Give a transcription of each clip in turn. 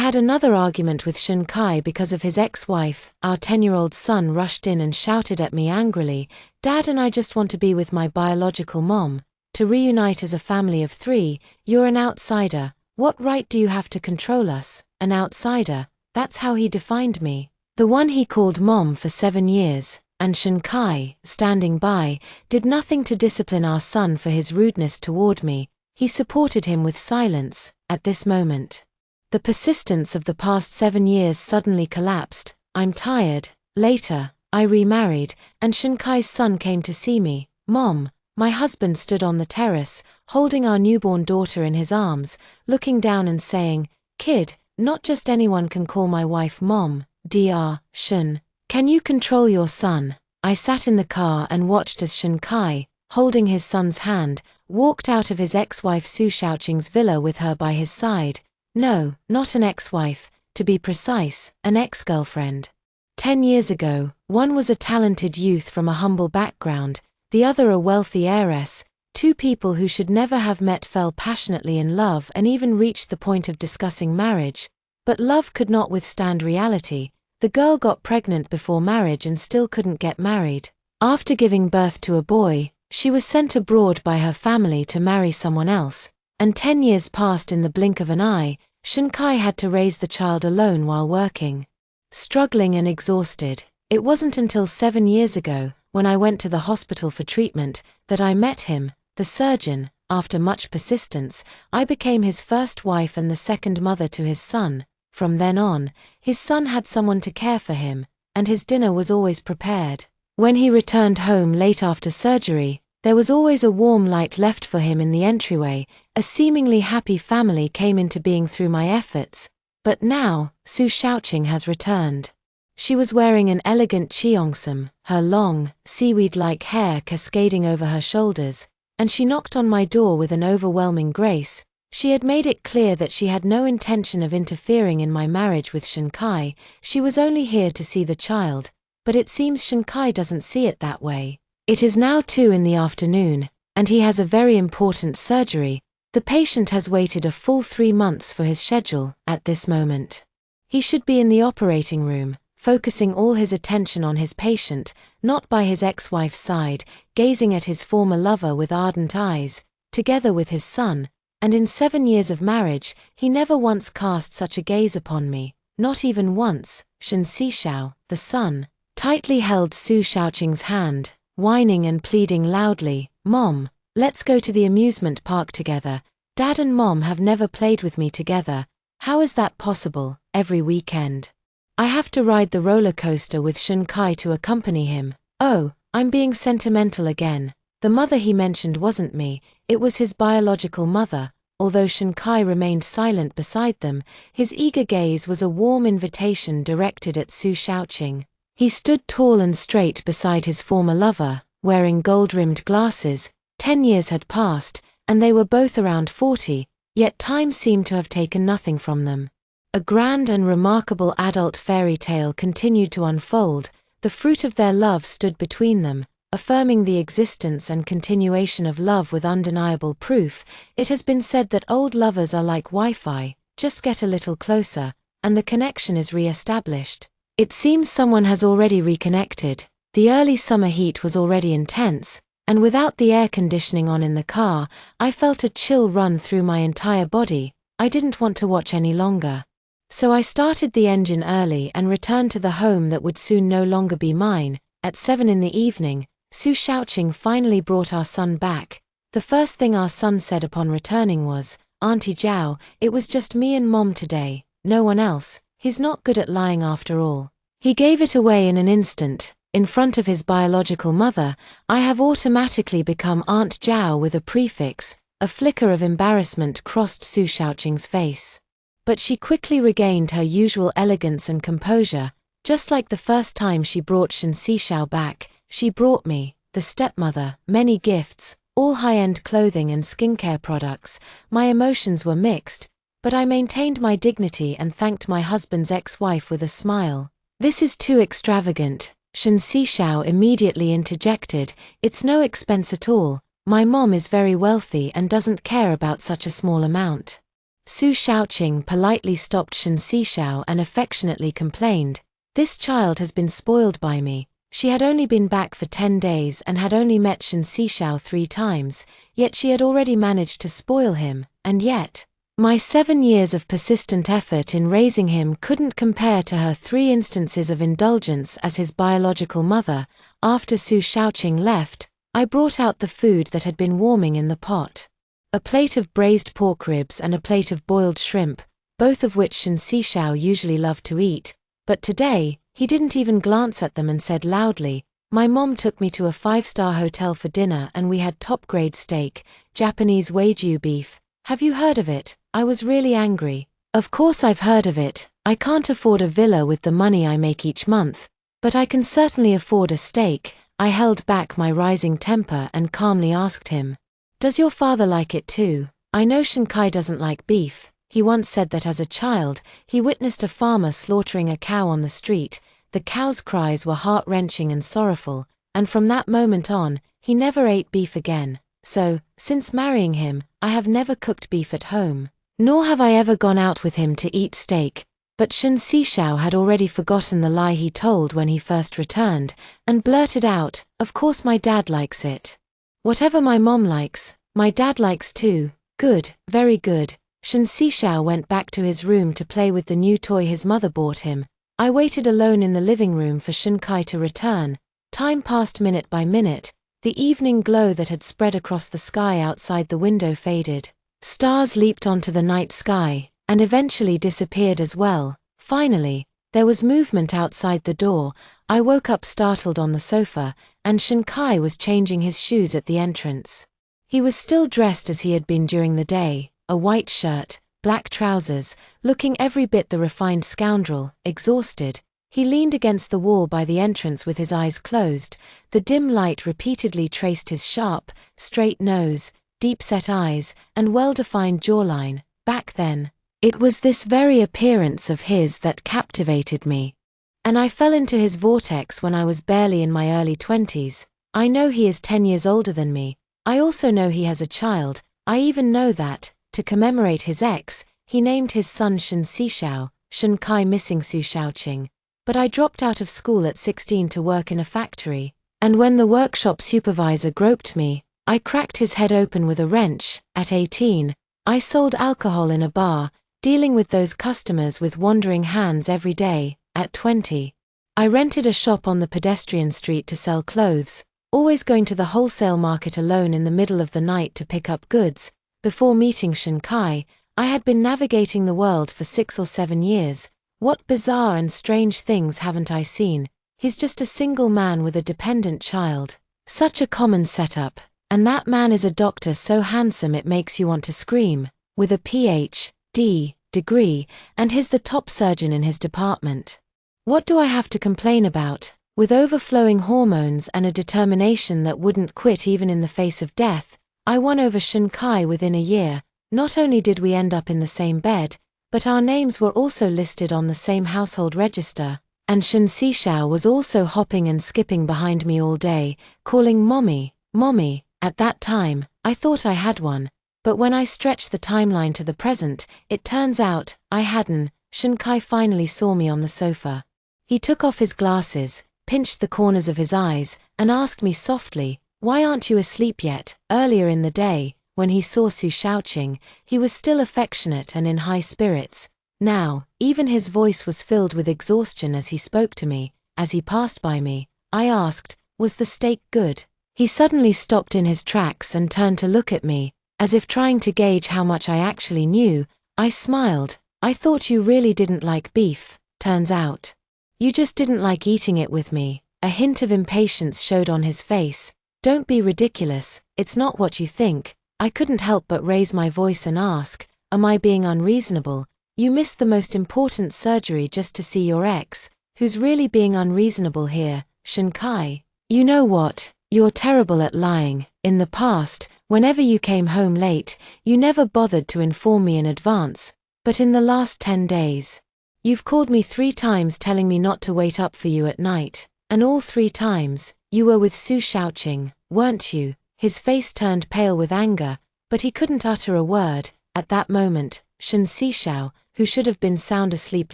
had another argument with Shen Kai because of his ex-wife. Our 10-year-old son rushed in and shouted at me angrily, "Dad and I just want to be with my biological mom, to reunite as a family of 3, you're an outsider. What right do you have to control us? An outsider," that's how he defined me. The one he called mom for 7 years, and Shen Kai, standing by, did nothing to discipline our son for his rudeness toward me. He supported him with silence. At this moment, the persistence of the past 7 years suddenly collapsed. I'm tired. Later, I remarried, and Shen Kai's son came to see me. Mom, my husband stood on the terrace, holding our newborn daughter in his arms, looking down and saying, "Kid, not just anyone can call my wife mom. Dr. Shen, can you control your son?" I sat in the car and watched as Shen Kai, holding his son's hand, walked out of his ex-wife Su Shaoqing's villa with her by his side. No, not an ex-wife, to be precise, an ex-girlfriend. 10 years ago, one was a talented youth from a humble background, the other a wealthy heiress. 2 people who should never have met fell passionately in love and even reached the point of discussing marriage. But love could not withstand reality. The girl got pregnant before marriage and still couldn't get married. After giving birth to a boy, she was sent abroad by her family to marry someone else, and 10 years passed in the blink of an eye. Shen Kai had to raise the child alone while working. Struggling and exhausted, it wasn't until 7 years ago, when I went to the hospital for treatment, that I met him, the surgeon. After much persistence, I became his first wife and the second mother to his son. From then on, his son had someone to care for him, and his dinner was always prepared. When he returned home late after surgery, there was always a warm light left for him in the entryway. A seemingly happy family came into being through my efforts. But now, Su Shaoqing has returned. She was wearing an elegant cheongsam, her long, seaweed-like hair cascading over her shoulders, and she knocked on my door with an overwhelming grace. She had made it clear that she had no intention of interfering in my marriage with Shen Kai. She was only here to see the child, but it seems Shen Kai doesn't see it that way. It is now 2 in the afternoon, and he has a very important surgery. The patient has waited a full 3 months for his schedule. At this moment, he should be in the operating room, focusing all his attention on his patient, not by his ex-wife's side, gazing at his former lover with ardent eyes, together with his son. And in 7 years of marriage, he never once cast such a gaze upon me, not even once. Shen Sishao, the son, tightly held Su Shaoqing's hand, whining and pleading loudly, "Mom, let's go to the amusement park together. Dad and Mom have never played with me together. How is that possible? Every weekend I have to ride the roller coaster with Shen Kai to accompany him." Oh, I'm being sentimental again. The mother he mentioned wasn't me, it was his biological mother. Although Shen Kai remained silent beside them, his eager gaze was a warm invitation directed at Su Shaoqing. He stood tall and straight beside his former lover, wearing gold-rimmed glasses. 10 years had passed, and they were both around 40, yet time seemed to have taken nothing from them. A grand and remarkable adult fairy tale continued to unfold. The fruit of their love stood between them, affirming the existence and continuation of love with undeniable proof. It has been said that old lovers are like Wi-Fi, just get a little closer, and the connection is re-established. It seems someone has already reconnected. The early summer heat was already intense, and without the air conditioning on in the car, I felt a chill run through my entire body. I didn't want to watch any longer. So I started the engine early and returned to the home that would soon no longer be mine. At 7 in the evening, Su Shaoqing finally brought our son back. The first thing our son said upon returning was, "Auntie Zhao, it was just me and Mom today, no one else. He's not good at lying after all." He gave it away in an instant. In front of his biological mother, I have automatically become Aunt Zhao with a prefix. A flicker of embarrassment crossed Su Shaoqing's face. But she quickly regained her usual elegance and composure. Just like the first time she brought Shen Sishao back, she brought me, the stepmother, many gifts, all high-end clothing and skincare products. My emotions were mixed, but I maintained my dignity and thanked my husband's ex-wife with a smile. "This is too extravagant," Shen Sishao immediately interjected. "It's no expense at all. My mom is very wealthy and doesn't care about such a small amount." Su Shaoqing politely stopped Shen Sishao and affectionately complained, "This child has been spoiled by me." She had only been back for 10 days and had only met Shen Sishao 3 times, yet she had already managed to spoil him, and yet, my 7 years of persistent effort in raising him couldn't compare to her 3 instances of indulgence as his biological mother. After Su Shaoqing left, I brought out the food that had been warming in the pot. A plate of braised pork ribs and a plate of boiled shrimp, both of which Shen Sishao usually loved to eat, but today, he didn't even glance at them and said loudly, "My mom took me to a 5-star hotel for dinner and we had top-grade steak, Japanese Wagyu beef. Have you heard of it?" I was really angry. Of course I've heard of it. I can't afford a villa with the money I make each month, but I can certainly afford a steak. I held back my rising temper and calmly asked him, "Does your father like it too?" I know Shen Kai doesn't like beef. He once said that as a child, he witnessed a farmer slaughtering a cow on the street. The cow's cries were heart-wrenching and sorrowful, and from that moment on, he never ate beef again. So, since marrying him, I have never cooked beef at home, nor have I ever gone out with him to eat steak. But Shen Sishao had already forgotten the lie he told when he first returned, and blurted out, "Of course my dad likes it. Whatever my mom likes, my dad likes too." Good, very good. Shen Sishao went back to his room to play with the new toy his mother bought him. I waited alone in the living room for Shen Kai to return. Time passed minute by minute. The evening glow that had spread across the sky outside the window faded. Stars leaped onto the night sky, and eventually disappeared as well. Finally, there was movement outside the door. I woke up startled on the sofa, and Shen Kai was changing his shoes at the entrance. He was still dressed as he had been during the day, a white shirt, black trousers, looking every bit the refined scoundrel, exhausted. He leaned against the wall by the entrance with his eyes closed. The dim light repeatedly traced his sharp, straight nose, deep-set eyes, and well-defined jawline. Back then, it was this very appearance of his that captivated me. And I fell into his vortex when I was barely in my early 20s. I know he is 10 years older than me. I also know he has a child. I even know that, to commemorate his ex, he named his son Shen Sishao, Shen Kai missing Su Shaoqing. But I dropped out of school at 16 to work in a factory, and when the workshop supervisor groped me, I cracked his head open with a wrench. At 18, I sold alcohol in a bar, dealing with those customers with wandering hands every day. At 20, I rented a shop on the pedestrian street to sell clothes, always going to the wholesale market alone in the middle of the night to pick up goods. Before meeting Shen Kai, I had been navigating the world for 6 or 7 years. What bizarre and strange things haven't I seen? He's just a single man with a dependent child. Such a common setup. And that man is a doctor so handsome it makes you want to scream, with a Ph.D. degree, and he's the top surgeon in his department. What do I have to complain about? With overflowing hormones and a determination that wouldn't quit even in the face of death, I won over Shen Kai within a year. Not only did we end up in the same bed, but our names were also listed on the same household register, and Shen Sishao was also hopping and skipping behind me all day, calling Mommy, Mommy. At that time, I thought I had one, but when I stretched the timeline to the present, it turns out, I hadn't. Shen Kai finally saw me on the sofa. He took off his glasses, pinched the corners of his eyes, and asked me softly, "Why aren't you asleep yet?" Earlier in the day, when he saw Su Shaoqing, he was still affectionate and in high spirits. Now, even his voice was filled with exhaustion as he spoke to me. As he passed by me, I asked, "Was the steak good?" He suddenly stopped in his tracks and turned to look at me, as if trying to gauge how much I actually knew. I smiled. "I thought you really didn't like beef. Turns out, you just didn't like eating it with me." A hint of impatience showed on his face. "Don't be ridiculous, it's not what you think." I couldn't help but raise my voice and ask, "Am I being unreasonable? You missed the most important surgery just to see your ex. Who's really being unreasonable here, Shen Kai?" "You know what? You're terrible at lying. In the past, whenever you came home late, you never bothered to inform me in advance. But in the last 10 days, you've called me 3 times telling me not to wait up for you at night. And all 3 times, you were with Su Shaoqing, weren't you?" His face turned pale with anger, but he couldn't utter a word. At that moment, Shen Sishao, who should have been sound asleep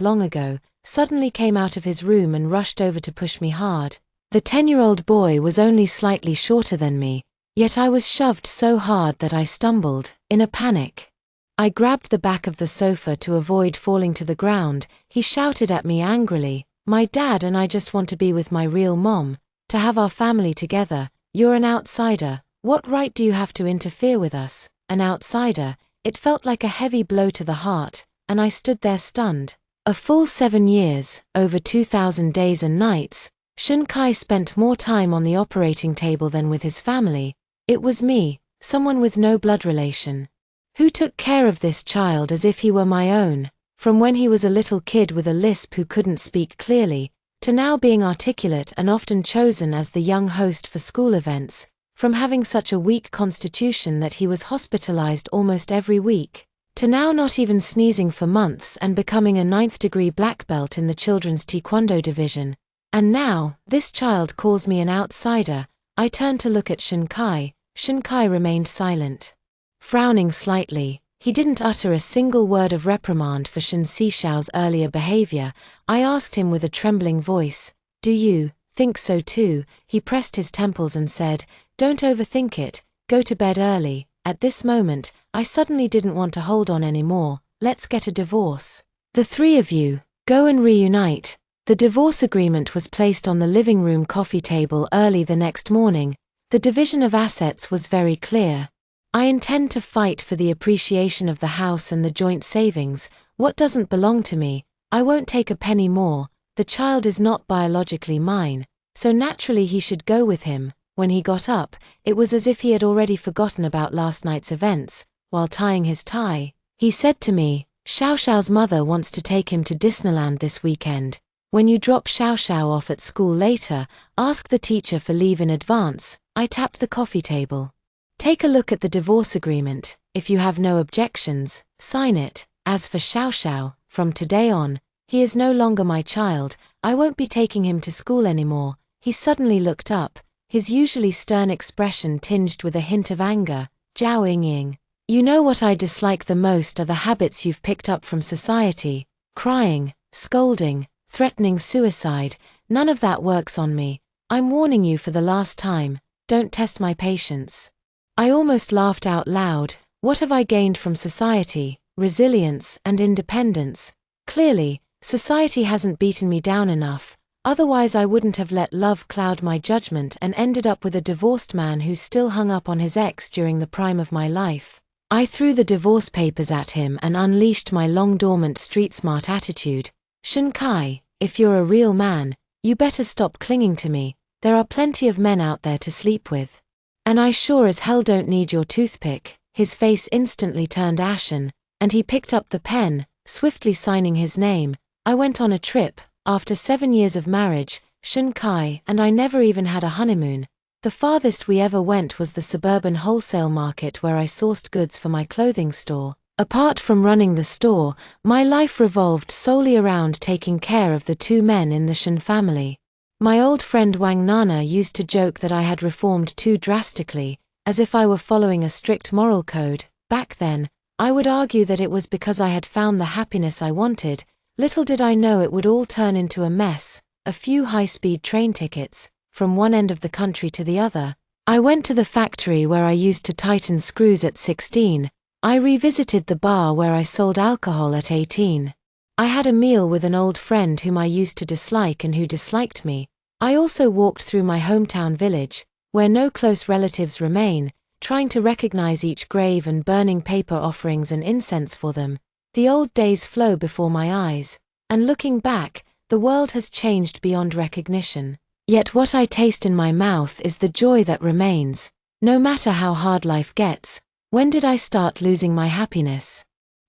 long ago, suddenly came out of his room and rushed over to push me hard. The 10-year-old boy was only slightly shorter than me, yet I was shoved so hard that I stumbled, in a panic. I grabbed the back of the sofa to avoid falling to the ground. He shouted at me angrily, "My dad and I just want to be with my real mom, to have our family together. You're an outsider. What right do you have to interfere with us?" An outsider. It felt like a heavy blow to the heart, and I stood there stunned. A full 7 years, over 2,000 days and nights, Shun Kai spent more time on the operating table than with his family. It was me, someone with no blood relation, who took care of this child as if he were my own, from when he was a little kid with a lisp who couldn't speak clearly, to now being articulate and often chosen as the young host for school events, from having such a weak constitution that he was hospitalized almost every week, to now not even sneezing for months and becoming a 9th-degree black belt in the children's taekwondo division. And now, this child calls me an outsider. I turned to look at Shun Kai. Shun Kai remained silent. Frowning slightly, he didn't utter a single word of reprimand for Shen Sishao's earlier behavior. I asked him with a trembling voice, "Do you think so too?" He pressed his temples and said, "Don't overthink it, go to bed early." At this moment, I suddenly didn't want to hold on anymore. "Let's get a divorce. The three of you, go and reunite." The divorce agreement was placed on the living room coffee table early the next morning. The division of assets was very clear. I intend to fight for the appreciation of the house and the joint savings. What doesn't belong to me, I won't take a penny more. The child is not biologically mine, so naturally he should go with him. When he got up, it was as if he had already forgotten about last night's events. While tying his tie, he said to me, "Xiao Xiao's mother wants to take him to Disneyland this weekend. When you drop Xiao Xiao off at school later, ask the teacher for leave in advance." I tapped the coffee table. "Take a look at the divorce agreement. If you have no objections, sign it. As for Xiao Xiao, from today on, he is no longer my child. I won't be taking him to school anymore." He suddenly looked up, his usually stern expression tinged with a hint of anger. "Zhao Yingying, you know what I dislike the most are the habits you've picked up from society. Crying, scolding, threatening suicide. None of that works on me. I'm warning you for the last time, don't test my patience." I almost laughed out loud. What have I gained from society? Resilience and independence. Clearly, society hasn't beaten me down enough. Otherwise I wouldn't have let love cloud my judgment and ended up with a divorced man who's still hung up on his ex during the prime of my life. I threw the divorce papers at him and unleashed my long-dormant street-smart attitude. "Shun Kai, if you're a real man, you better stop clinging to me. There are plenty of men out there to sleep with. And I sure as hell don't need your toothpick." His face instantly turned ashen, and he picked up the pen, swiftly signing his name. I went on a trip. After 7 years of marriage, Shun Kai and I never even had a honeymoon. The farthest we ever went was the suburban wholesale market where I sourced goods for my clothing store. Apart from running the store, my life revolved solely around taking care of the 2 men in the Shun family. My old friend Wang Nana used to joke that I had reformed too drastically, as if I were following a strict moral code. Back then, I would argue that it was because I had found the happiness I wanted. Little did I know it would all turn into a mess. A few high-speed train tickets, from one end of the country to the other. I went to the factory where I used to tighten screws at 16. I revisited the bar where I sold alcohol at 18. I had a meal with an old friend whom I used to dislike and who disliked me. I also walked through my hometown village, where no close relatives remain, trying to recognize each grave and burning paper offerings and incense for them. The old days flow before my eyes, and looking back, the world has changed beyond recognition. Yet what I taste in my mouth is the joy that remains, no matter how hard life gets. When did I start losing my happiness?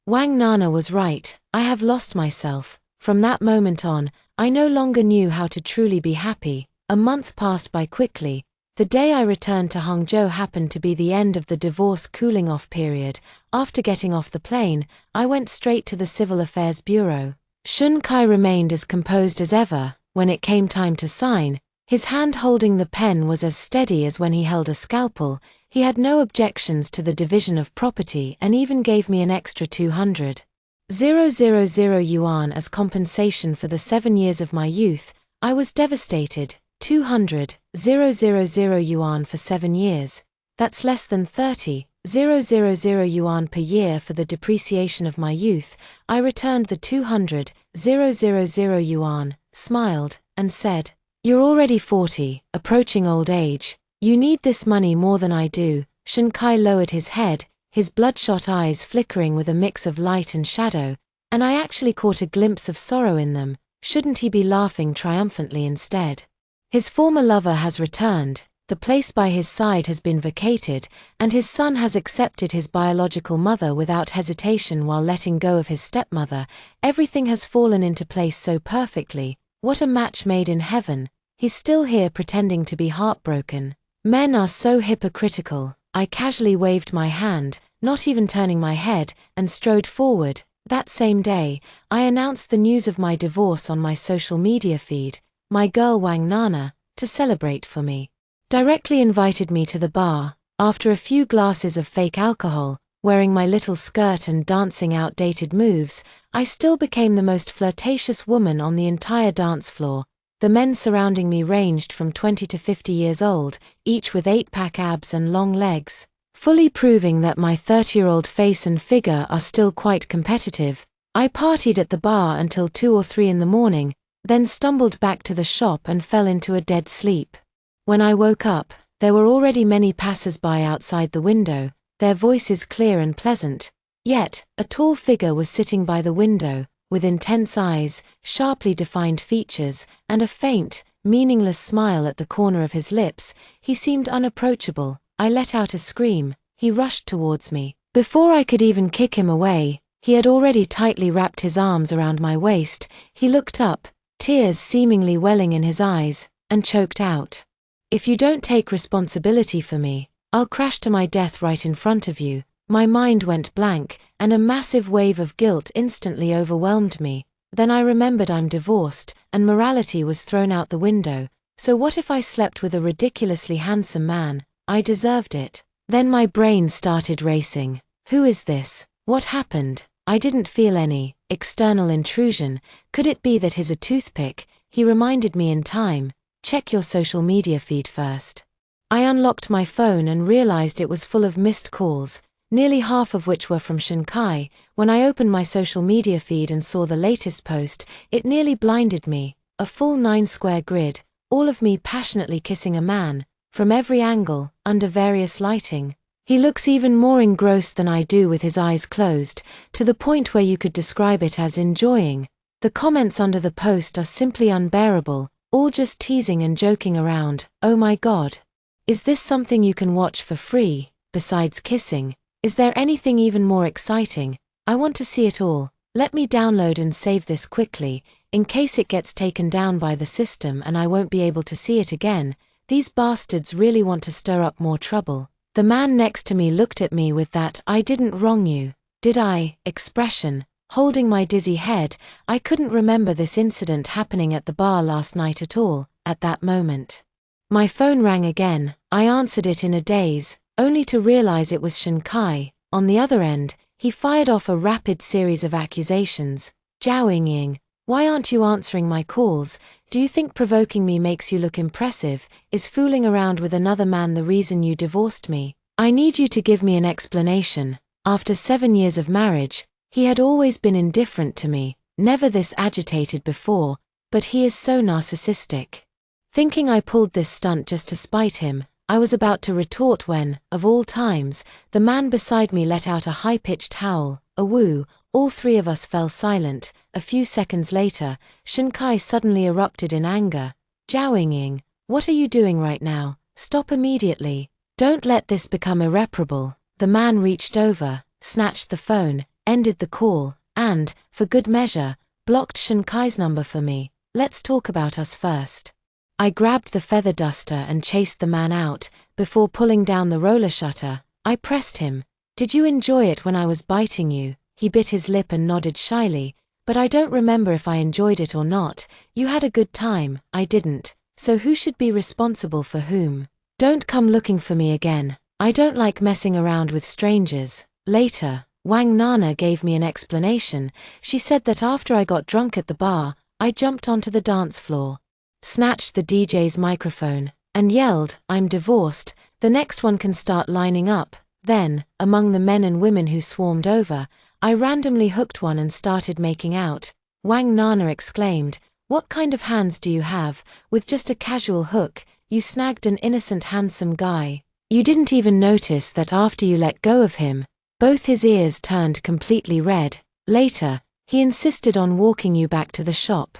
Wang Nana was right, I have lost myself. From that moment on, I no longer knew how to truly be happy. A month passed by quickly. The day I returned to Hangzhou happened to be the end of the divorce cooling-off period. After getting off the plane, I went straight to the Civil Affairs Bureau. Shun Kai remained as composed as ever. When it came time to sign, his hand holding the pen was as steady as when he held a scalpel. He had no objections to the division of property and even gave me an extra 200. 000 yuan as compensation for the 7 years of my youth. I was devastated. 200,000 yuan for 7 years. That's less than 30,000 yuan per year for the depreciation of my youth. I returned the 200,000 yuan, smiled, and said, "You're already 40, approaching old age. You need this money more than I do." Shen Kai lowered his head, his bloodshot eyes flickering with a mix of light and shadow, and I actually caught a glimpse of sorrow in them. Shouldn't he be laughing triumphantly instead? His former lover has returned, the place by his side has been vacated, and his son has accepted his biological mother without hesitation while letting go of his stepmother. Everything has fallen into place so perfectly. What a match made in heaven. He's still here pretending to be heartbroken. Men are so hypocritical. I casually waved my hand, not even turning my head, and strode forward. That same day, I announced the news of my divorce on my social media feed. My girl Wang Nana, to celebrate for me, directly invited me to the bar. After a few glasses of fake alcohol, wearing my little skirt and dancing outdated moves, I still became the most flirtatious woman on the entire dance floor. The men surrounding me ranged from 20 to 50 years old, each with 8-pack abs and long legs, fully proving that my 30-year-old face and figure are still quite competitive. I partied at the bar until 2 or 3 in the morning, then stumbled back to the shop and fell into a dead sleep. When I woke up, there were already many passers-by outside the window, their voices clear and pleasant. Yet, a tall figure was sitting by the window, with intense eyes, sharply defined features, and a faint, meaningless smile at the corner of his lips. He seemed unapproachable. I let out a scream. He rushed towards me. Before I could even kick him away, he had already tightly wrapped his arms around my waist. He looked up, tears seemingly welling in his eyes, and choked out, "If you don't take responsibility for me, I'll crash to my death right in front of you." My mind went blank, and a massive wave of guilt instantly overwhelmed me. Then I remembered I'm divorced, and morality was thrown out the window. So what if I slept with a ridiculously handsome man? I deserved it. Then my brain started racing. Who is this? What happened? I didn't feel any external intrusion. Could it be that he's a toothpick? He reminded me in time. Check your social media feed first. I unlocked my phone and realized it was full of missed calls, nearly half of which were from Shen Kai. When I opened my social media feed and saw the latest post, it nearly blinded me. A full 9-square grid, all of me passionately kissing a man, from every angle, under various lighting. He looks even more engrossed than I do with his eyes closed, to the point where you could describe it as enjoying. The comments under the post are simply unbearable, all just teasing and joking around. Oh my god. Is this something you can watch for free, besides kissing? Is there anything even more exciting? I want to see it all. Let me download and save this quickly, in case it gets taken down by the system and I won't be able to see it again. These bastards really want to stir up more trouble. The man next to me looked at me with that "I didn't wrong you, did I?" expression. Holding my dizzy head, I couldn't remember this incident happening at the bar last night at all. At that moment, my phone rang again. I answered it in a daze, only to realize it was Shen Kai. On the other end, he fired off a rapid series of accusations. "Zhao Yingying, why aren't you answering my calls? Do you think provoking me makes you look impressive? Is fooling around with another man the reason you divorced me? I need you to give me an explanation." After 7 years of marriage, he had always been indifferent to me, never this agitated before, but he is so narcissistic. Thinking I pulled this stunt just to spite him, I was about to retort when, of all times, the man beside me let out a high-pitched howl, a woo. All 3 of us fell silent. A few seconds later, Shen Kai suddenly erupted in anger. "Zhao Yingying, what are you doing right now? Stop immediately. Don't let this become irreparable." The man reached over, snatched the phone, ended the call, and, for good measure, blocked Shen Kai's number for me. "Let's talk about us first." I grabbed the feather duster and chased the man out. Before pulling down the roller shutter, I pressed him. "Did you enjoy it when I was biting you?" He bit his lip and nodded shyly. "But I don't remember if I enjoyed it or not. You had a good time." "I didn't. So who should be responsible for whom? Don't come looking for me again. I don't like messing around with strangers." Later, Wang Nana gave me an explanation. She said that after I got drunk at the bar, I jumped onto the dance floor, snatched the DJ's microphone, and yelled, "I'm divorced, the next one can start lining up." Then, among the men and women who swarmed over, I randomly hooked one and started making out. Wang Nana exclaimed, "What kind of hands do you have? With just a casual hook, you snagged an innocent handsome guy. You didn't even notice that after you let go of him, both his ears turned completely red. Later, he insisted on walking you back to the shop.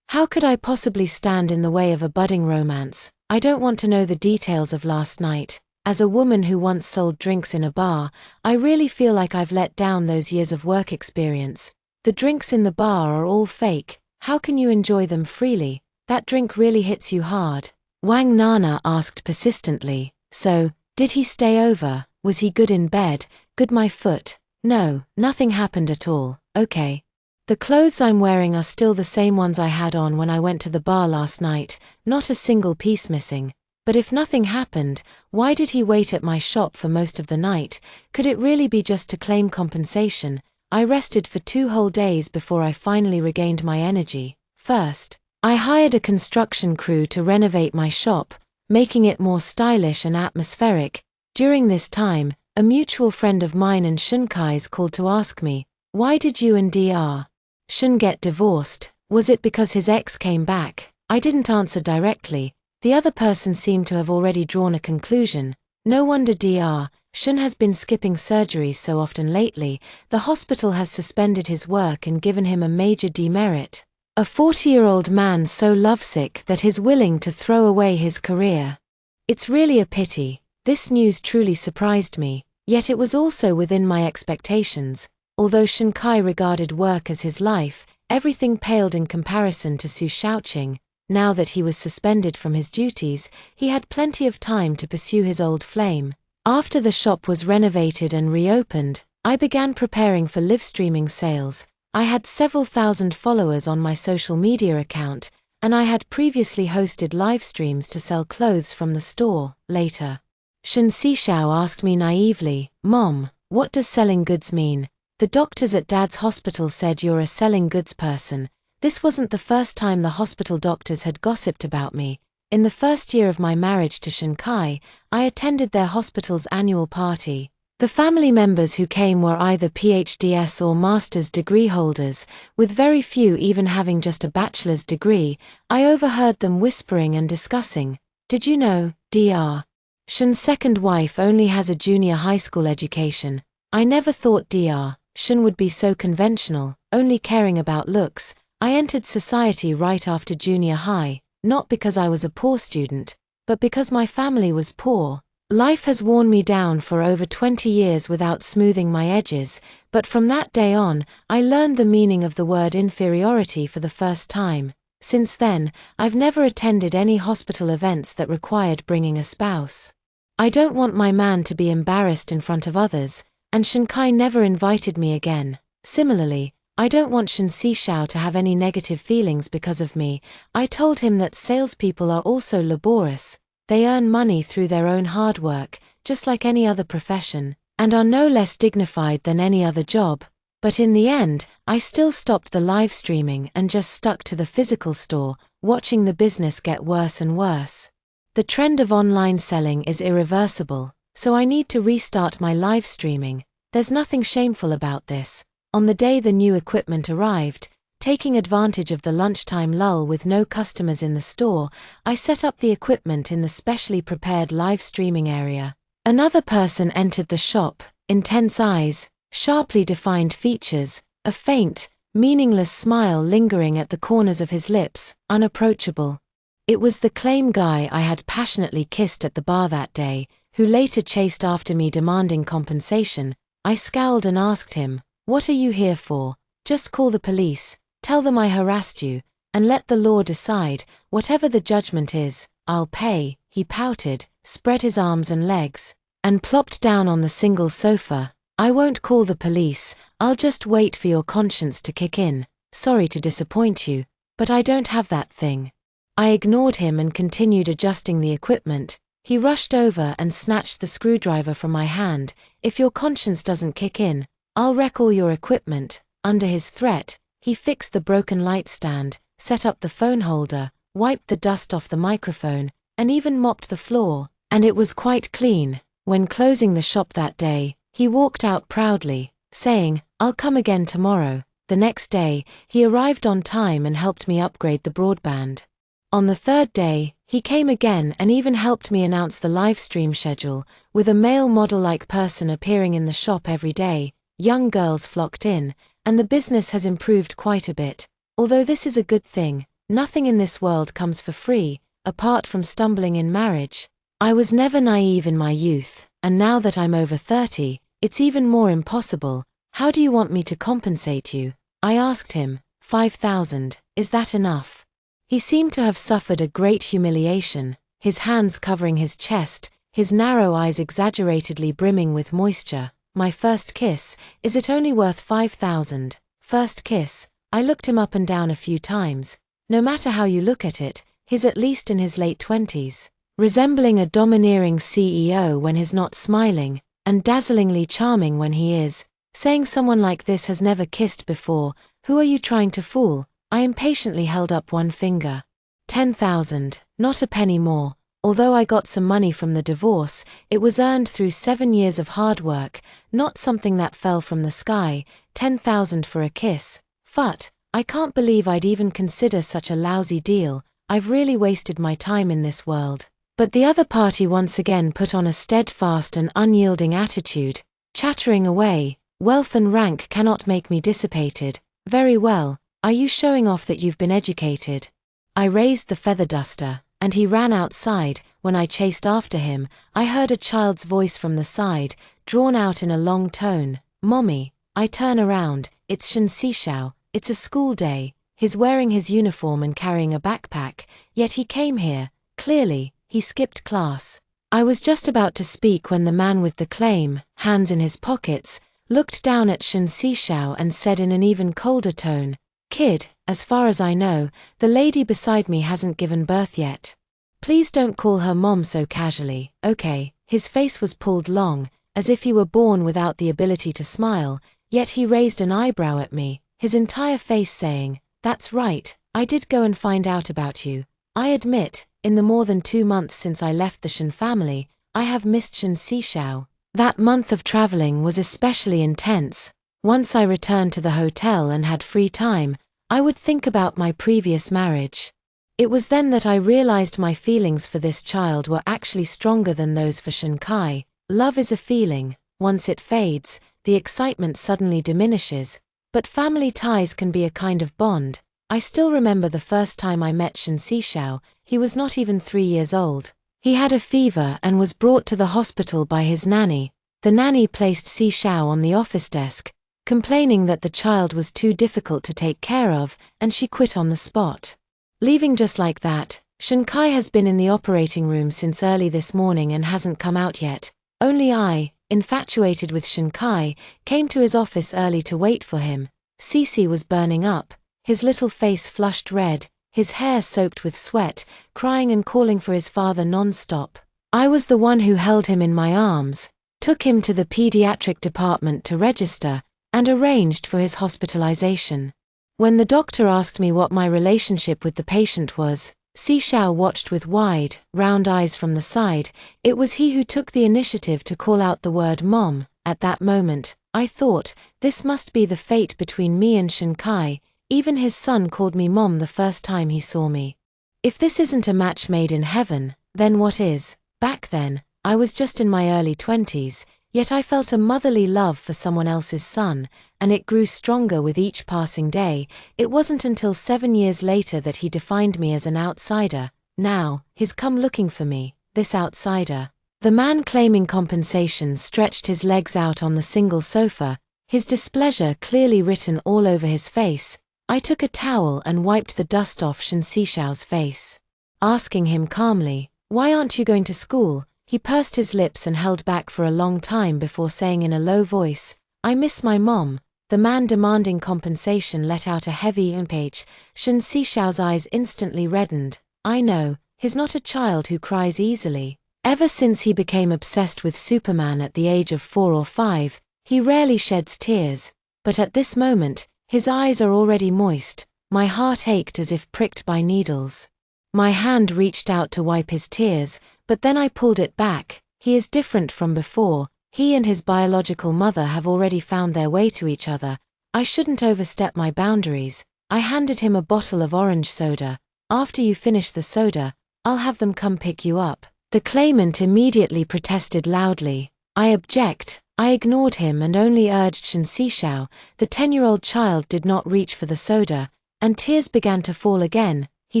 How could I possibly stand in the way of a budding romance? I don't want to know the details of last night. As a woman who once sold drinks in a bar, I really feel like I've let down those years of work experience. The drinks in the bar are all fake. How can you enjoy them freely? That drink really hits you hard." Wang Nana asked persistently, "So, did he stay over? Was he good in bed? Good my foot?" "No, nothing happened at all." "Okay. The clothes I'm wearing are still the same ones I had on when I went to the bar last night, not a single piece missing. But if nothing happened, why did he wait at my shop for most of the night? Could it really be just to claim compensation? I rested for 2 whole days before I finally regained my energy. First, I hired a construction crew to renovate my shop, making it more stylish and atmospheric. During this time, a mutual friend of mine and Shunkai's called to ask me, "Why did you and Dr. Shun get divorced? Was it because his ex came back?" I didn't answer directly. The other person seemed to have already drawn a conclusion. "No wonder Dr. Shun has been skipping surgeries so often lately. The hospital has suspended his work and given him a major demerit. A 40-year-old man so lovesick that he's willing to throw away his career. It's really a pity." This news truly surprised me, yet it was also within my expectations. Although Shinkai regarded work as his life, everything paled in comparison to Su Shaoqing. Now that he was suspended from his duties, he had plenty of time to pursue his old flame. After the shop was renovated and reopened, I began preparing for live streaming sales. I had several thousand followers on my social media account, and I had previously hosted live streams to sell clothes from the store. Later, Shen Xixiao asked me naively, "Mom, what does selling goods mean? The doctors at Dad's hospital said you're a selling goods person." This wasn't the first time the hospital doctors had gossiped about me. In the first year of my marriage to Shinkai, I attended their hospital's annual party. The family members who came were either PhDs or master's degree holders, with very few even having just a bachelor's degree. I overheard them whispering and discussing, "Did you know, Dr. Shun's second wife only has a junior high school education? I never thought Dr. Shun would be so conventional, only caring about looks." I entered society right after junior high, not because I was a poor student, but because my family was poor. Life has worn me down for over 20 years without smoothing my edges, but from that day on, I learned the meaning of the word inferiority for the first time. Since then, I've never attended any hospital events that required bringing a spouse. I don't want my man to be embarrassed in front of others, and Shinkai never invited me again. Similarly, I don't want Shen Xixiao to have any negative feelings because of me. I told him that salespeople are also laborious. They earn money through their own hard work, just like any other profession, and are no less dignified than any other job. But in the end, I still stopped the live streaming and just stuck to the physical store, watching the business get worse and worse. The trend of online selling is irreversible, so I need to restart my live streaming. There's nothing shameful about this. On the day the new equipment arrived, taking advantage of the lunchtime lull with no customers in the store, I set up the equipment in the specially prepared live streaming area. Another person entered the shop, intense eyes, sharply defined features, a faint, meaningless smile lingering at the corners of his lips, unapproachable. It was the claim guy I had passionately kissed at the bar that day, who later chased after me demanding compensation. I scowled and asked him, "What are you here for? Just call the police, tell them I harassed you, and let the law decide. Whatever the judgment is, I'll pay." He pouted, spread his arms and legs, and plopped down on the single sofa. "I won't call the police, I'll just wait for your conscience to kick in. Sorry to disappoint you, but I don't have that thing." I ignored him and continued adjusting the equipment. He rushed over and snatched the screwdriver from my hand. "If your conscience doesn't kick in, I'll wreck all your equipment." Under his threat, he fixed the broken light stand, set up the phone holder, wiped the dust off the microphone, and even mopped the floor, and it was quite clean. When closing the shop that day, he walked out proudly, saying, "I'll come again tomorrow." The next day, he arrived on time and helped me upgrade the broadband. On the third day, he came again and even helped me announce the live stream schedule, with a male model-like person appearing in the shop every day. Young girls flocked in, and the business has improved quite a bit. Although this is a good thing, nothing in this world comes for free, apart from stumbling in marriage. I was never naive in my youth, and now that I'm over 30, it's even more impossible. "How do you want me to compensate you?" I asked him. 5,000, is that enough? He seemed to have suffered a great humiliation, his hands covering his chest, his narrow eyes exaggeratedly brimming with moisture. "My first kiss, is it only worth 5,000? First kiss?" I looked him up and down a few times. No matter how you look at it, he's at least in his late 20s. Resembling a domineering CEO when he's not smiling, and dazzlingly charming when he is. Saying someone like this has never kissed before, who are you trying to fool? I impatiently held up one finger. 10,000, not a penny more. Although I got some money from the divorce, it was earned through 7 years of hard work, not something that fell from the sky. 10,000 for a kiss. Phut, I can't believe I'd even consider such a lousy deal. I've really wasted my time in this world. But the other party once again put on a steadfast and unyielding attitude, chattering away. "Wealth and rank cannot make me dissipated." Very well, are you showing off that you've been educated? I raised the feather duster, and he ran outside. When I chased after him, I heard a child's voice from the side, drawn out in a long tone. "Mommy." I turn around, it's Shen Xixiao, it's a school day. He's wearing his uniform and carrying a backpack, yet he came here. Clearly, he skipped class. I was just about to speak when the man with the claim, hands in his pockets, looked down at Shen Xixiao and said in an even colder tone, "Kid, as far as I know, the lady beside me hasn't given birth yet. Please don't call her mom so casually, okay?" His face was pulled long, as if he were born without the ability to smile, yet he raised an eyebrow at me, his entire face saying, "That's right, I did go and find out about you. I admit, in the more than 2 months since I left the Shen family, I have missed Shen Xixiao. That month of traveling was especially intense. Once I returned to the hotel and had free time, I would think about my previous marriage. It was then that I realized my feelings for this child were actually stronger than those for Shen Kai. Love is a feeling. Once it fades, the excitement suddenly diminishes. But family ties can be a kind of bond. I still remember the first time I met Shen Xixiao. He was not even 3 years old. He had a fever and was brought to the hospital by his nanny. The nanny placed Xixiao on the office desk, complaining that the child was too difficult to take care of, and she quit on the spot. Leaving just like that, Shen Kai has been in the operating room since early this morning and hasn't come out yet. Only I, infatuated with Shen Kai, came to his office early to wait for him. Cici was burning up, his little face flushed red, his hair soaked with sweat, crying and calling for his father non-stop. I was the one who held him in my arms, took him to the pediatric department to register, and arranged for his hospitalization. When the doctor asked me what my relationship with the patient was, Xixiao watched with wide, round eyes from the side. It was he who took the initiative to call out the word "Mom." At that moment, I thought, this must be the fate between me and Shen Kai. Even his son called me Mom the first time he saw me. If this isn't a match made in heaven, then what is? Back then, I was just in my early 20s, yet I felt a motherly love for someone else's son, and it grew stronger with each passing day. It wasn't until 7 years later that he defined me as an outsider. Now, he's come looking for me, this outsider. The man claiming compensation stretched his legs out on the single sofa, his displeasure clearly written all over his face. I took a towel and wiped the dust off Shen Xixiao's face. Asking him calmly, "Why aren't you going to school?" He pursed his lips and held back for a long time before saying in a low voice, "I miss my mom." The man demanding compensation let out a heavy impage. Shen Xixiao's eyes instantly reddened. I know, he's not a child who cries easily. Ever since he became obsessed with Superman at the age of 4 or 5, He rarely sheds tears, but at this moment, his eyes are already moist. My heart ached as if pricked by needles. My hand reached out to wipe his tears, but then I pulled it back. He is different from before. He and his biological mother have already found their way to each other. I shouldn't overstep my boundaries. I handed him a bottle of orange soda. After you finish the soda, I'll have them come pick you up. The claimant immediately protested loudly. I object. I ignored him and only urged Shen Sishao. The 10-year-old child did not reach for the soda, and tears began to fall again. He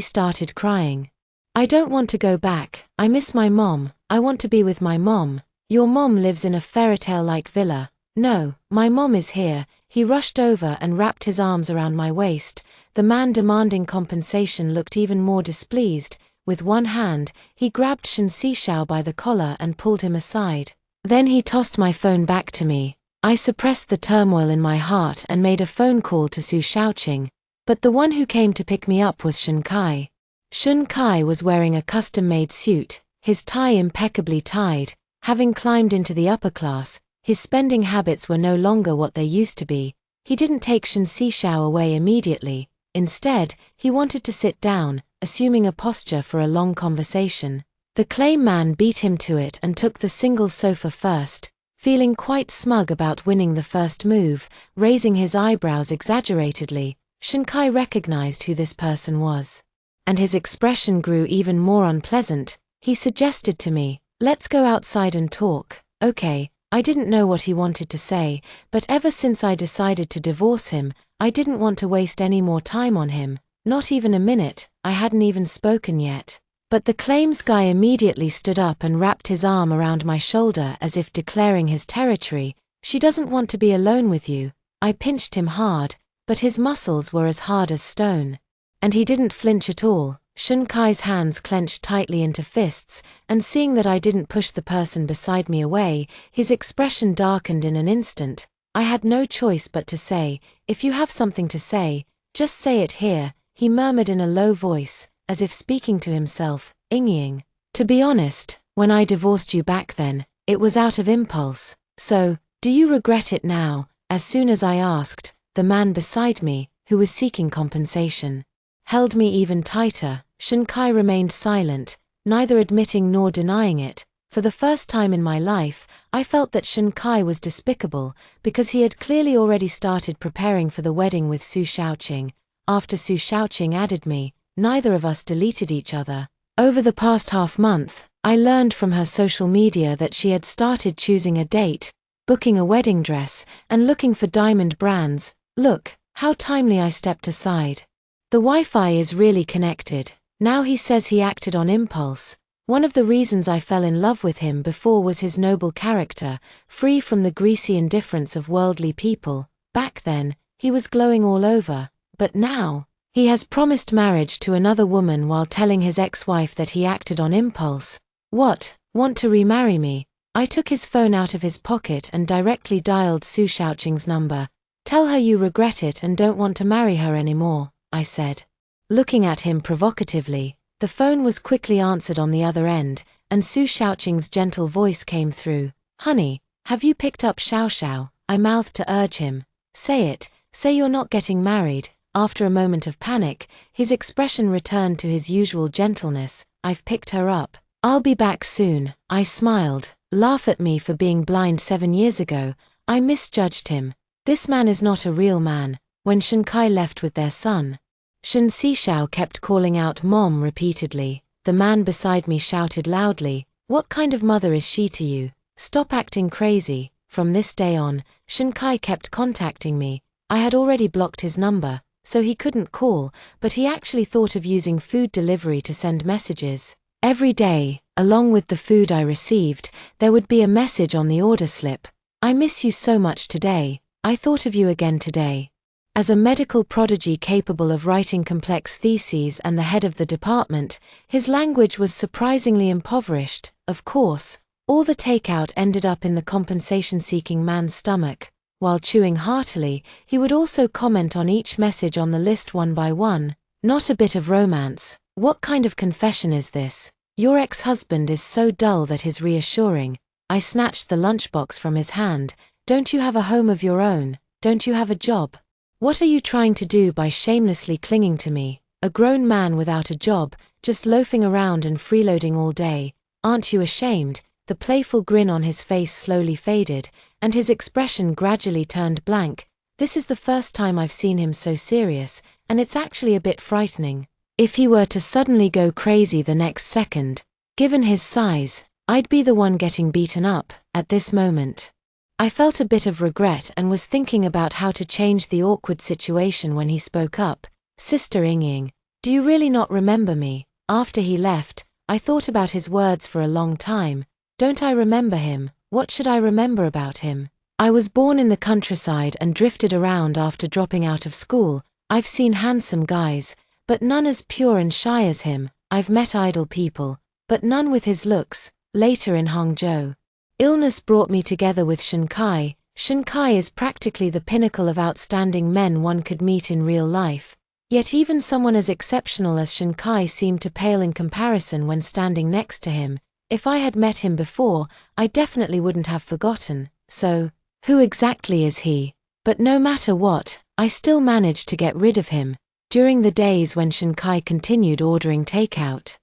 started crying. I don't want to go back. I miss my mom. I want to be with my mom. Your mom lives in a fairytale-like villa. No, my mom is here. He rushed over and wrapped his arms around my waist. The man demanding compensation looked even more displeased. With one hand, he grabbed Shen Sishao by the collar and pulled him aside. Then he tossed my phone back to me. I suppressed the turmoil in my heart and made a phone call to Su Shaoqing. But the one who came to pick me up was Shun Kai. Shun Kai was wearing a custom-made suit, his tie impeccably tied. Having climbed into the upper class, his spending habits were no longer what they used to be. He didn't take Shen Sishao away immediately. Instead, he wanted to sit down, assuming a posture for a long conversation. The claim man beat him to it and took the single sofa first, feeling quite smug about winning the first move, raising his eyebrows exaggeratedly. Shun Kai recognized who this person was. And his expression grew even more unpleasant. He suggested to me, "Let's go outside and talk." Okay, I didn't know what he wanted to say, but ever since I decided to divorce him, I didn't want to waste any more time on him. Not even a minute. I hadn't even spoken yet. But the claims guy immediately stood up and wrapped his arm around my shoulder as if declaring his territory. "She doesn't want to be alone with you." I pinched him hard, but his muscles were as hard as stone. And he didn't flinch at all. Shun Kai's hands clenched tightly into fists, and seeing that I didn't push the person beside me away, his expression darkened in an instant. I had no choice but to say, "If you have something to say, just say it here," he murmured in a low voice, as if speaking to himself, Ying. "To be honest, when I divorced you back then, it was out of impulse. So, do you regret it now?" As soon as I asked, the man beside me, who was seeking compensation, held me even tighter. Shun Kai remained silent, neither admitting nor denying it. For the first time in my life, I felt that Shun Kai was despicable, because he had clearly already started preparing for the wedding with Su Shaoqing. After Su Shaoqing added me, neither of us deleted each other. Over the past half-month, I learned from her social media that she had started choosing a date, booking a wedding dress, and looking for diamond brands. Look, how timely I stepped aside. The Wi-Fi is really connected. Now he says he acted on impulse. One of the reasons I fell in love with him before was his noble character, free from the greasy indifference of worldly people. Back then, he was glowing all over. But now, he has promised marriage to another woman while telling his ex-wife that he acted on impulse. What? Want to remarry me? I took his phone out of his pocket and directly dialed Su Shaoqing's number. "Tell her you regret it and don't want to marry her anymore," I said. Looking at him provocatively, the phone was quickly answered on the other end, and Su Shaoqing's gentle voice came through. "Honey, have you picked up Xiao Xiao?" I mouthed to urge him. "Say it, say you're not getting married." After a moment of panic, his expression returned to his usual gentleness. "I've picked her up. I'll be back soon." I smiled. Laugh at me for being blind 7 years ago. I misjudged him. This man is not a real man. When Shun Kai left with their son, Shen Sishao kept calling out "Mom" repeatedly. The man beside me shouted loudly, "What kind of mother is she to you? Stop acting crazy." From this day on, Shun Kai kept contacting me. I had already blocked his number, so he couldn't call, but he actually thought of using food delivery to send messages. Every day, along with the food I received, there would be a message on the order slip. "I miss you so much today. I thought of you again today." As a medical prodigy capable of writing complex theses and the head of the department, his language was surprisingly impoverished. Of course, all the takeout ended up in the compensation-seeking man's stomach. While chewing heartily, he would also comment on each message on the list one by one. "Not a bit of romance. What kind of confession is this? Your ex-husband is so dull that is reassuring." I snatched the lunchbox from his hand. Don't you have a home of your own? Don't you have a job? What are you trying to do by shamelessly clinging to me, a grown man without a job, just loafing around and freeloading all day? Aren't you ashamed?" The playful grin on his face slowly faded, and his expression gradually turned blank. This is the first time I've seen him so serious, and it's actually a bit frightening. If he were to suddenly go crazy the next second, given his size, I'd be the one getting beaten up. At this moment, I felt a bit of regret and was thinking about how to change the awkward situation when he spoke up. "Sister Ying, do you really not remember me?" After he left, I thought about his words for a long time. Don't I remember him? What should I remember about him? I was born in the countryside and drifted around after dropping out of school. I've seen handsome guys, but none as pure and shy as him. I've met idle people, but none with his looks. Later in Hangzhou, illness brought me together with Shen Kai. Shen Kai is practically the pinnacle of outstanding men one could meet in real life. Yet even someone as exceptional as Shen Kai seemed to pale in comparison when standing next to him. If I had met him before, I definitely wouldn't have forgotten. So, who exactly is he? But no matter what, I still managed to get rid of him. During the days when Shen Kai continued ordering takeout,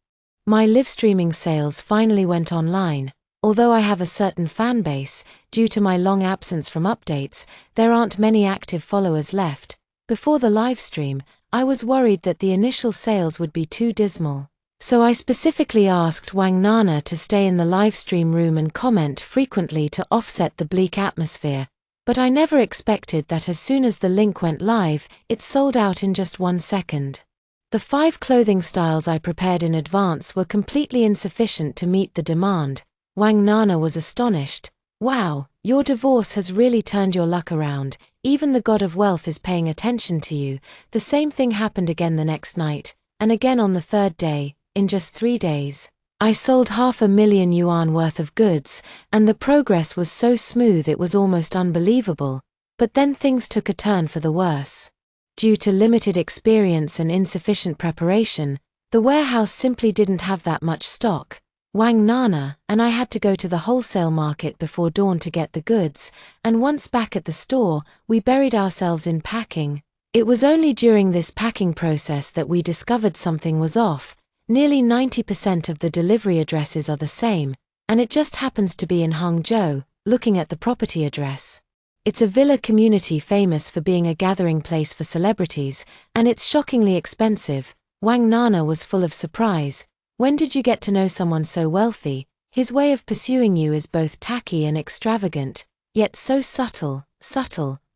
my live streaming sales finally went online. Although I have a certain fan base, due to my long absence from updates, there aren't many active followers left. Before the livestream, I was worried that the initial sales would be too dismal. So I specifically asked Wang Nana to stay in the livestream room and comment frequently to offset the bleak atmosphere. But I never expected that as soon as the link went live, it sold out in just 1 second. The 5 clothing styles I prepared in advance were completely insufficient to meet the demand. Wang Nana was astonished. "Wow, your divorce has really turned your luck around. Even the god of wealth is paying attention to you." The same thing happened again the next night, and again on the 3rd day. In just 3 days, I sold 500,000 yuan worth of goods, and the progress was so smooth it was almost unbelievable. But then things took a turn for the worse. Due to limited experience and insufficient preparation, the warehouse simply didn't have that much stock. Wang Nana and I had to go to the wholesale market before dawn to get the goods, and once back at the store, we buried ourselves in packing. It was only during this packing process that we discovered something was off. Nearly 90% of the delivery addresses are the same, and it just happens to be in Hangzhou. Looking at the property address, it's a villa community famous for being a gathering place for celebrities, and it's shockingly expensive. Wang Nana was full of surprise. "When did you get to know someone so wealthy? His way of pursuing you is both tacky and extravagant, yet so subtle."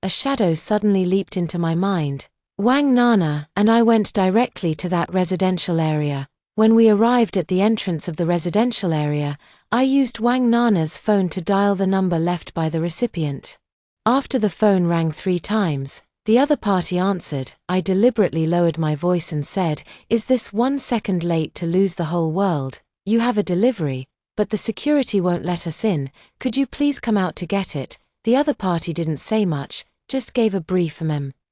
A shadow suddenly leaped into my mind. Wang Nana and I went directly to that residential area. When we arrived at the entrance of the residential area, I used Wang Nana's phone to dial the number left by the recipient. After the phone rang 3 times, the other party answered. I deliberately lowered my voice and said, "Is this 1 second late to lose the whole world? You have a delivery, but the security won't let us in. Could you please come out to get it?" The other party didn't say much, just gave a brief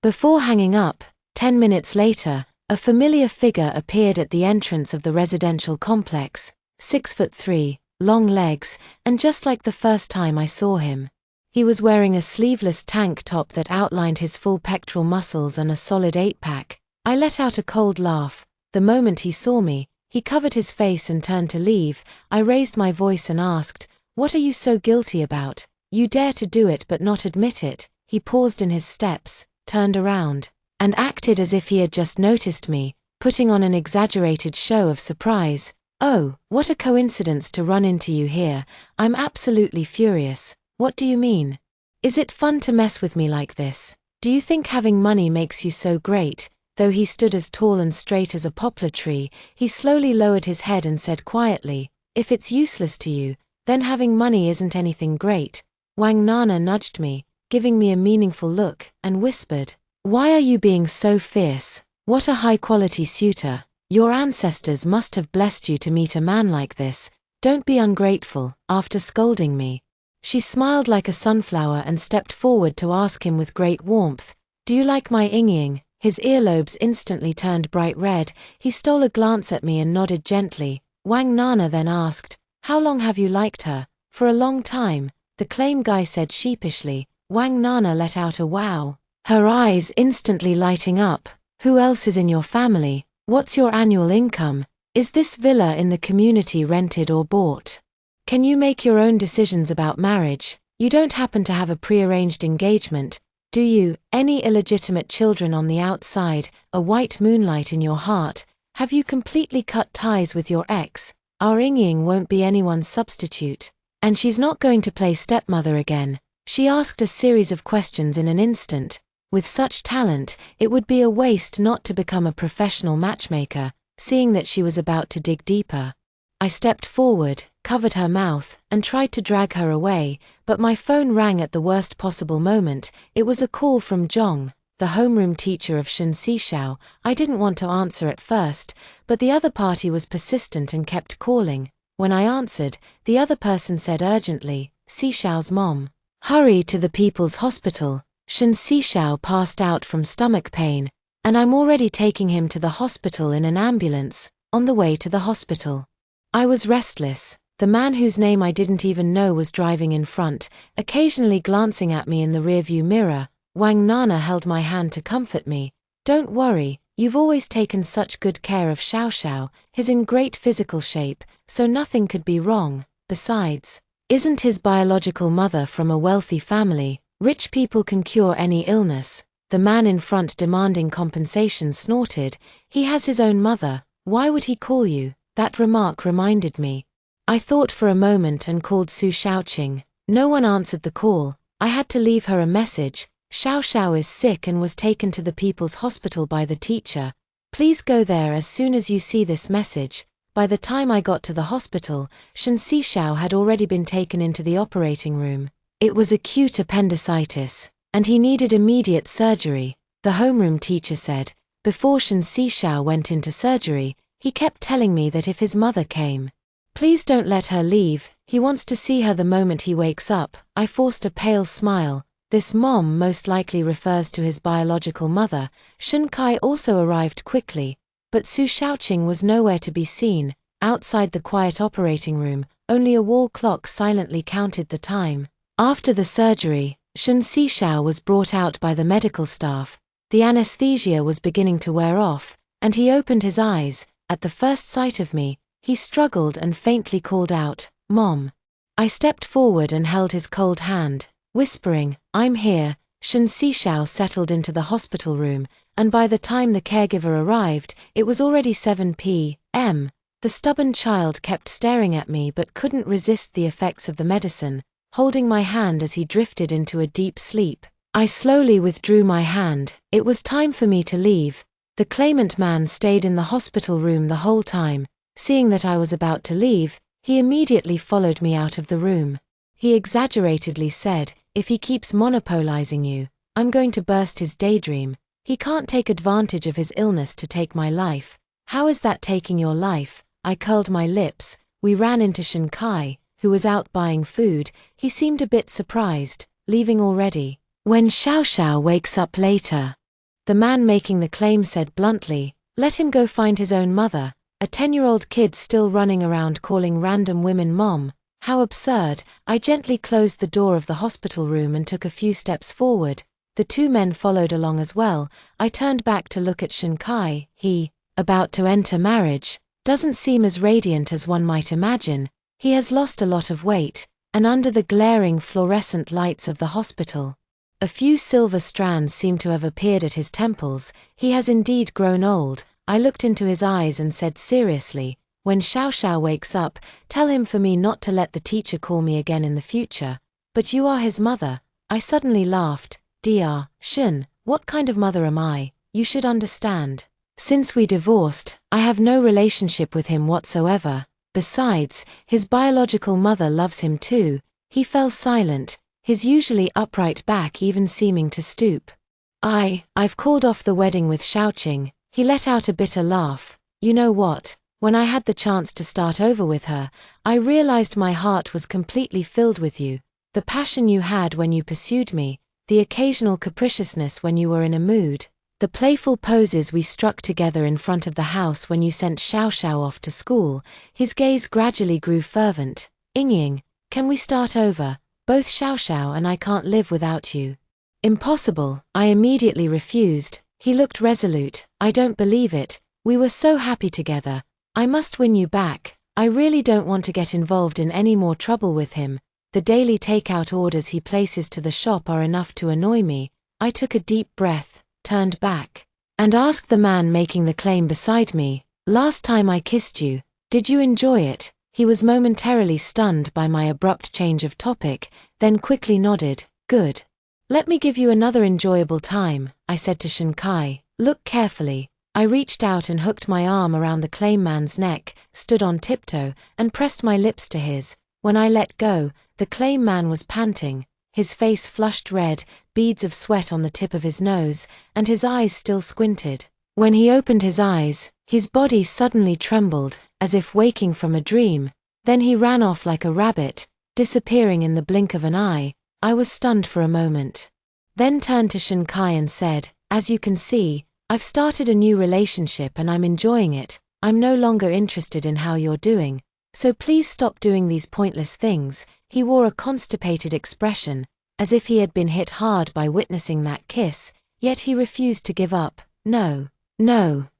Before hanging up, 10 minutes later, a familiar figure appeared at the entrance of the residential complex. 6'3", long legs, and just like the first time I saw him. He was wearing a sleeveless tank top that outlined his full pectoral muscles and a solid 8-pack. I let out a cold laugh. The moment he saw me, he covered his face and turned to leave. I raised my voice and asked, "What are you so guilty about? You dare to do it but not admit it." He paused in his steps, turned around, and acted as if he had just noticed me, putting on an exaggerated show of surprise. "Oh, what a coincidence to run into you here. I'm absolutely furious. What do you mean? Is it fun to mess with me like this? Do you think having money makes you so great?" Though he stood as tall and straight as a poplar tree, he slowly lowered his head and said quietly, "If it's useless to you, then having money isn't anything great." Wang Nana nudged me, giving me a meaningful look, and whispered, "Why are you being so fierce? What a high-quality suitor. Your ancestors must have blessed you to meet a man like this. Don't be ungrateful." After scolding me, she smiled like a sunflower and stepped forward to ask him with great warmth, "Do you like my Ying?" His earlobes instantly turned bright red. He stole a glance at me and nodded gently. Wang Nana then asked, "How long have you liked her?" "For a long time. the claim guy said sheepishly. Wang Nana let out a wow, her eyes instantly lighting up. Who else is in your family? What's your annual income? Is this villa in the community rented or bought? Can you make your own decisions about marriage? You don't happen to have a prearranged engagement, do you? Any illegitimate children on the outside? A white moonlight in your heart? Have you completely cut ties with your ex? Our Ying won't be anyone's substitute. And she's not going to play stepmother again. She asked a series of questions in an instant. With such talent, it would be a waste not to become a professional matchmaker, seeing that she was about to dig deeper. I stepped forward, covered her mouth, and tried to drag her away, but my phone rang at the worst possible moment. It was a call from Zhong, the homeroom teacher of Shen Xishao. I didn't want to answer at first, but the other party was persistent and kept calling. When I answered, the other person said urgently, Xishao's mom. Hurry to the People's Hospital. Shen Xishao passed out from stomach pain, and I'm already taking him to the hospital in an ambulance. On the way to the hospital, I was restless. The man whose name I didn't even know was driving in front, occasionally glancing at me in the rearview mirror. Wang Nana held my hand to comfort me. Don't worry, you've always taken such good care of Xiao Xiao. He's in great physical shape, so nothing could be wrong. Besides, isn't his biological mother from a wealthy family? Rich people can cure any illness. The man in front demanding compensation snorted. He has his own mother. Why would he call you? That remark reminded me. I thought for a moment and called Su Shaoqing. No one answered the call. I had to leave her a message. Xiao Xiao is sick and was taken to the People's Hospital by the teacher. Please go there as soon as you see this message. By the time I got to the hospital, Shen Xishao had already been taken into the operating room. It was acute appendicitis, and he needed immediate surgery, the homeroom teacher said. Before Shen Xishao went into surgery, he kept telling me that if his mother came, please don't let her leave, he wants to see her the moment he wakes up. I forced a pale smile. This mom most likely refers to his biological mother. Shen Kai also arrived quickly, but Su Shaoqing was nowhere to be seen. Outside the quiet operating room, only a wall clock silently counted the time. After the surgery, Shen Xishao was brought out by the medical staff. The anesthesia was beginning to wear off, and he opened his eyes. At the first sight of me, he struggled and faintly called out, "Mom." I stepped forward and held his cold hand, whispering, "I'm here." Shen Xishao settled into the hospital room, and by the time the caregiver arrived, it was already 7 p.m. The stubborn child kept staring at me but couldn't resist the effects of the medicine, holding my hand as he drifted into a deep sleep. I slowly withdrew my hand. It was time for me to leave. The claimant man stayed in the hospital room the whole time. Seeing that I was about to leave, he immediately followed me out of the room. He exaggeratedly said, "If he keeps monopolizing you, I'm going to burst his daydream. He can't take advantage of his illness to take my life." "How is that taking your life?" I curled my lips. We ran into Shen Kai, who was out buying food. He seemed a bit surprised. "Leaving already? When Xiao Xiao wakes up later." The man making the claim said bluntly, "Let him go find his own mother. A 10-year-old kid still running around calling random women mom. How absurd." I gently closed the door of the hospital room and took a few steps forward. The two men followed along as well. I turned back to look at Shen Kai. He, about to enter marriage, doesn't seem as radiant as one might imagine. He has lost a lot of weight, and under the glaring fluorescent lights of the hospital, a few silver strands seem to have appeared at his temples. He has indeed grown old. I looked into his eyes and said seriously, "When Xiao Xiao wakes up, tell him for me not to let the teacher call me again in the future." "But you are his mother." I suddenly laughed. "Dr. Shen, what kind of mother am I? You should understand. Since we divorced, I have no relationship with him whatsoever. Besides, his biological mother loves him too." He fell silent, his usually upright back even seeming to stoop. I've called off the wedding with Shaoqing." He let out a bitter laugh. "You know what? When I had the chance to start over with her, I realized my heart was completely filled with you. The passion you had when you pursued me, the occasional capriciousness when you were in a mood, the playful poses we struck together in front of the house when you sent Xiao Xiao off to school." His gaze gradually grew fervent. "Ying, can we start over? Both Xiao Xiao and I can't live without you." "Impossible," I immediately refused. He looked resolute. "I don't believe it. We were so happy together. I must win you back. I really don't want to get involved in any more trouble with him. The daily takeout orders he places to the shop are enough to annoy me." I took a deep breath, turned back, and asked the man making the claim beside me, "Last time I kissed you, did you enjoy it?" He was momentarily stunned by my abrupt change of topic, then quickly nodded, "Good. Let me give you another enjoyable time," I said to Shen Kai. "Look carefully." I reached out and hooked my arm around the claim man's neck, stood on tiptoe, and pressed my lips to his. When I let go, the claim man was panting, his face flushed red, beads of sweat on the tip of his nose, and his eyes still squinted. When he opened his eyes, his body suddenly trembled, as if waking from a dream. Then he ran off like a rabbit, disappearing in the blink of an eye. I was stunned for a moment. Then turned to Shen Kai and said, "As you can see, I've started a new relationship and I'm enjoying it. I'm no longer interested in how you're doing. So please stop doing these pointless things." He wore a constipated expression, as if he had been hit hard by witnessing that kiss, yet he refused to give up. "No,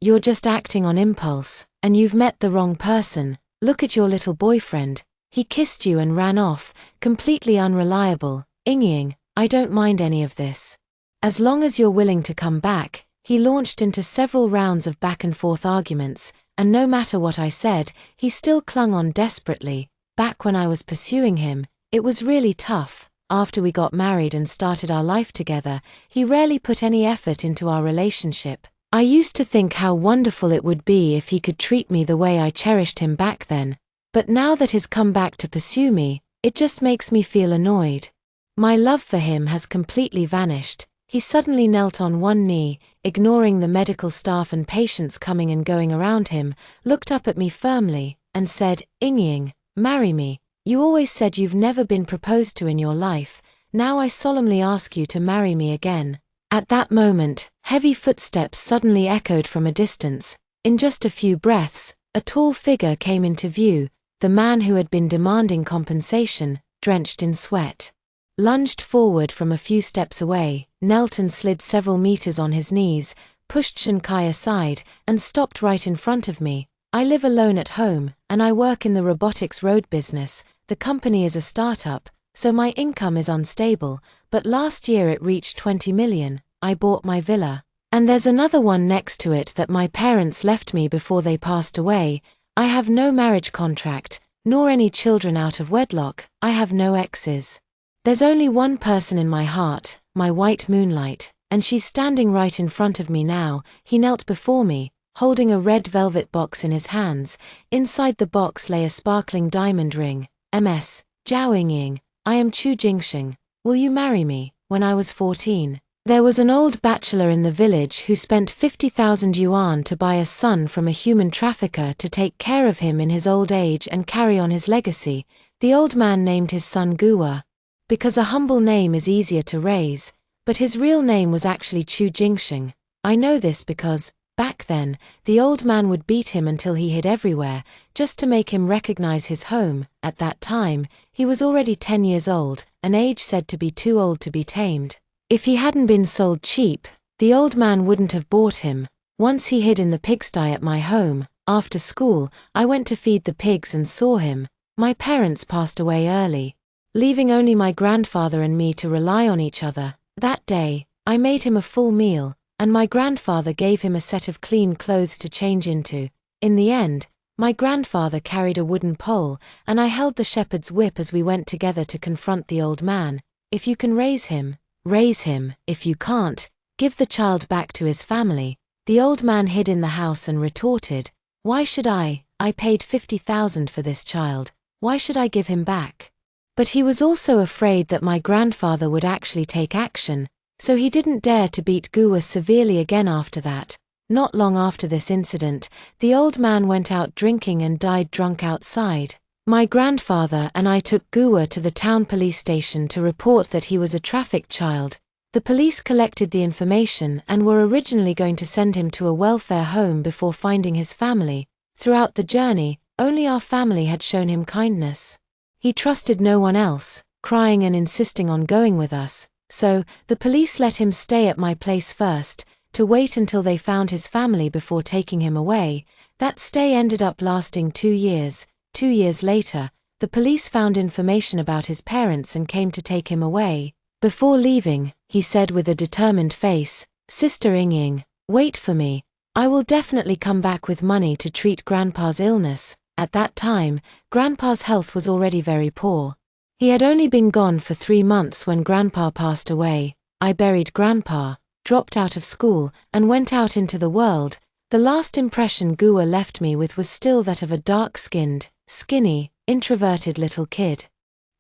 you're just acting on impulse, and you've met the wrong person. Look at your little boyfriend. He kissed you and ran off, completely unreliable." "Ying, I don't mind any of this. As long as you're willing to come back." He launched into several rounds of back-and-forth arguments, and no matter what I said, he still clung on desperately. Back when I was pursuing him, it was really tough. After we got married and started our life together, he rarely put any effort into our relationship. I used to think how wonderful it would be if he could treat me the way I cherished him back then. But now that he's come back to pursue me, it just makes me feel annoyed. My love for him has completely vanished. He suddenly knelt on one knee, ignoring the medical staff and patients coming and going around him, looked up at me firmly, and said, "Ying, marry me. You always said you've never been proposed to in your life. Now I solemnly ask you to marry me again." At that moment, heavy footsteps suddenly echoed from a distance. In just a few breaths, a tall figure came into view, the man who had been demanding compensation, drenched in sweat. Lunged forward from a few steps away, knelt and slid several meters on his knees, pushed Shen Kai aside, and stopped right in front of me. "I live alone at home, and I work in the robotics road business. The company is a startup, so my income is unstable, but last year it reached 20 million. I bought my villa. And there's another one next to it that my parents left me before they passed away. I have no marriage contract, nor any children out of wedlock. I have no exes. There's only one person in my heart, my white moonlight, and she's standing right in front of me now." He knelt before me, holding a red velvet box in his hands. Inside the box lay a sparkling diamond ring. "Ms. Zhao Ying, I am Chu Jingsheng. Will you marry me?" When I was 14, there was an old bachelor in the village who spent 50,000 yuan to buy a son from a human trafficker to take care of him in his old age and carry on his legacy. The old man named his son Guwa, because a humble name is easier to raise, but his real name was actually Chu Jingsheng. I know this because, back then, the old man would beat him until he hid everywhere, just to make him recognize his home. At that time, he was already 10 years old, an age said to be too old to be tamed. If he hadn't been sold cheap, the old man wouldn't have bought him. Once he hid in the pigsty at my home. After school, I went to feed the pigs and saw him. My parents passed away early, leaving only my grandfather and me to rely on each other. That day, I made him a full meal, and my grandfather gave him a set of clean clothes to change into. In the end, my grandfather carried a wooden pole, and I held the shepherd's whip as we went together to confront the old man. If you can raise him, raise him. If you can't, give the child back to his family. The old man hid in the house and retorted, "Why should I? I paid 50,000 for this child. Why should I give him back?" But he was also afraid that my grandfather would actually take action, so he didn't dare to beat Guwa severely again after that. Not long after this incident, the old man went out drinking and died drunk outside. My grandfather and I took Guwa to the town police station to report that he was a trafficked child. The police collected the information and were originally going to send him to a welfare home before finding his family. Throughout the journey, only our family had shown him kindness. He trusted no one else, crying and insisting on going with us, so the police let him stay at my place first, to wait until they found his family before taking him away. That stay ended up lasting 2 years. 2 years later, the police found information about his parents and came to take him away. Before leaving, he said with a determined face, "Sister Ying, wait for me. I will definitely come back with money to treat Grandpa's illness." At that time, Grandpa's health was already very poor. He had only been gone for 3 months when Grandpa passed away. I buried Grandpa, dropped out of school, and went out into the world. The last impression Gua left me with was still that of a dark-skinned, skinny, introverted little kid.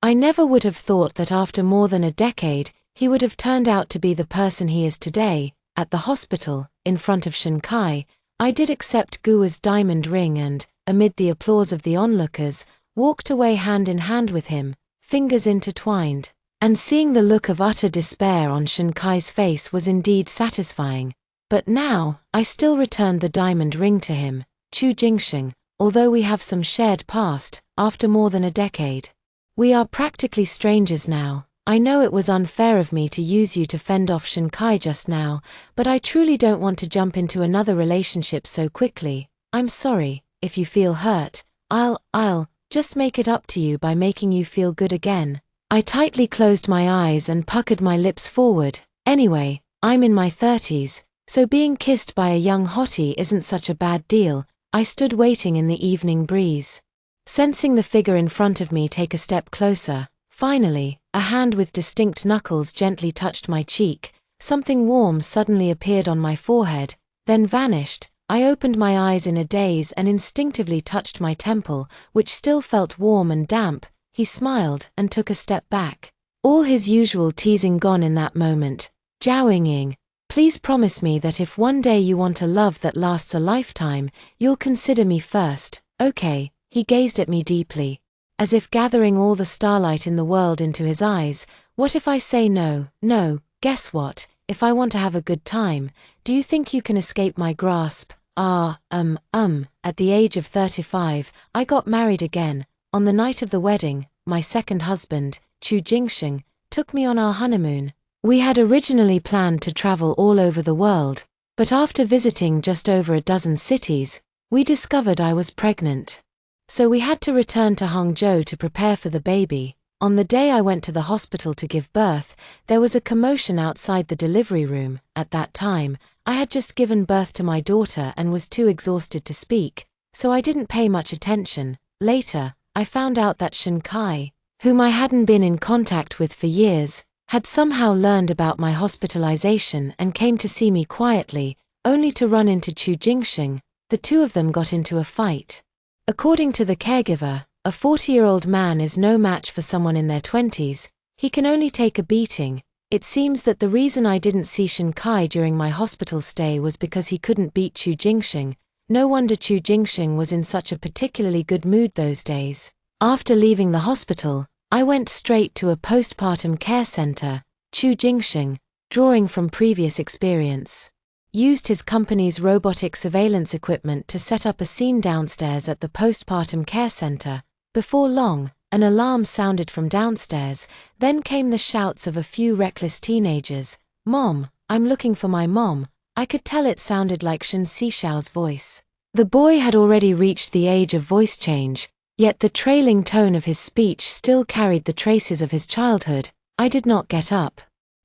I never would have thought that after more than a decade, he would have turned out to be the person he is today. At the hospital, in front of Shinkai, I did accept Gua's diamond ring and, amid the applause of the onlookers, walked away hand in hand with him, fingers intertwined. And seeing the look of utter despair on Shinkai's face was indeed satisfying. But now, I still returned the diamond ring to him, Chu Jingsheng, although we have some shared past, after more than a decade. We are practically strangers now. I know it was unfair of me to use you to fend off Shinkai just now, but I truly don't want to jump into another relationship so quickly. I'm sorry, if you feel hurt. I'll just make it up to you by making you feel good again. I tightly closed my eyes and puckered my lips forward. Anyway, I'm in my 30s, so being kissed by a young hottie isn't such a bad deal. I stood waiting in the evening breeze, sensing the figure in front of me take a step closer. Finally, a hand with distinct knuckles gently touched my cheek. Something warm suddenly appeared on my forehead, then vanished. I opened my eyes in a daze and instinctively touched my temple, which still felt warm and damp. He smiled and took a step back. All his usual teasing gone in that moment. "Zhao Ying, please promise me that if one day you want a love that lasts a lifetime, you'll consider me first, okay?" He gazed at me deeply, as if gathering all the starlight in the world into his eyes. "What if I say no?" "No, guess what? If I want to have a good time, do you think you can escape my grasp?" At the age of 35, I got married again. On the night of the wedding, my second husband, Chu Jingsheng, took me on our honeymoon. We had originally planned to travel all over the world, but after visiting just over a dozen cities, we discovered I was pregnant. So we had to return to Hangzhou to prepare for the baby. On the day I went to the hospital to give birth, there was a commotion outside the delivery room. At that time, I had just given birth to my daughter and was too exhausted to speak, so I didn't pay much attention. Later, I found out that Shinkai, whom I hadn't been in contact with for years, had somehow learned about my hospitalization and came to see me quietly, only to run into Chu Jingsheng. The two of them got into a fight. According to the caregiver, a 40-year-old man is no match for someone in their 20s. He can only take a beating. It seems that the reason I didn't see Shinkai during my hospital stay was because he couldn't beat Chu Jingsheng. No wonder Chu Jingsheng was in such a particularly good mood those days. After leaving the hospital, I went straight to a postpartum care center. Chu Jingsheng, drawing from previous experience, used his company's robotic surveillance equipment to set up a scene downstairs at the postpartum care center. Before long, an alarm sounded from downstairs, then came the shouts of a few reckless teenagers. "Mom, I'm looking for my mom." I could tell it sounded like Shen Xixiao's voice. The boy had already reached the age of voice change, yet the trailing tone of his speech still carried the traces of his childhood. I did not get up.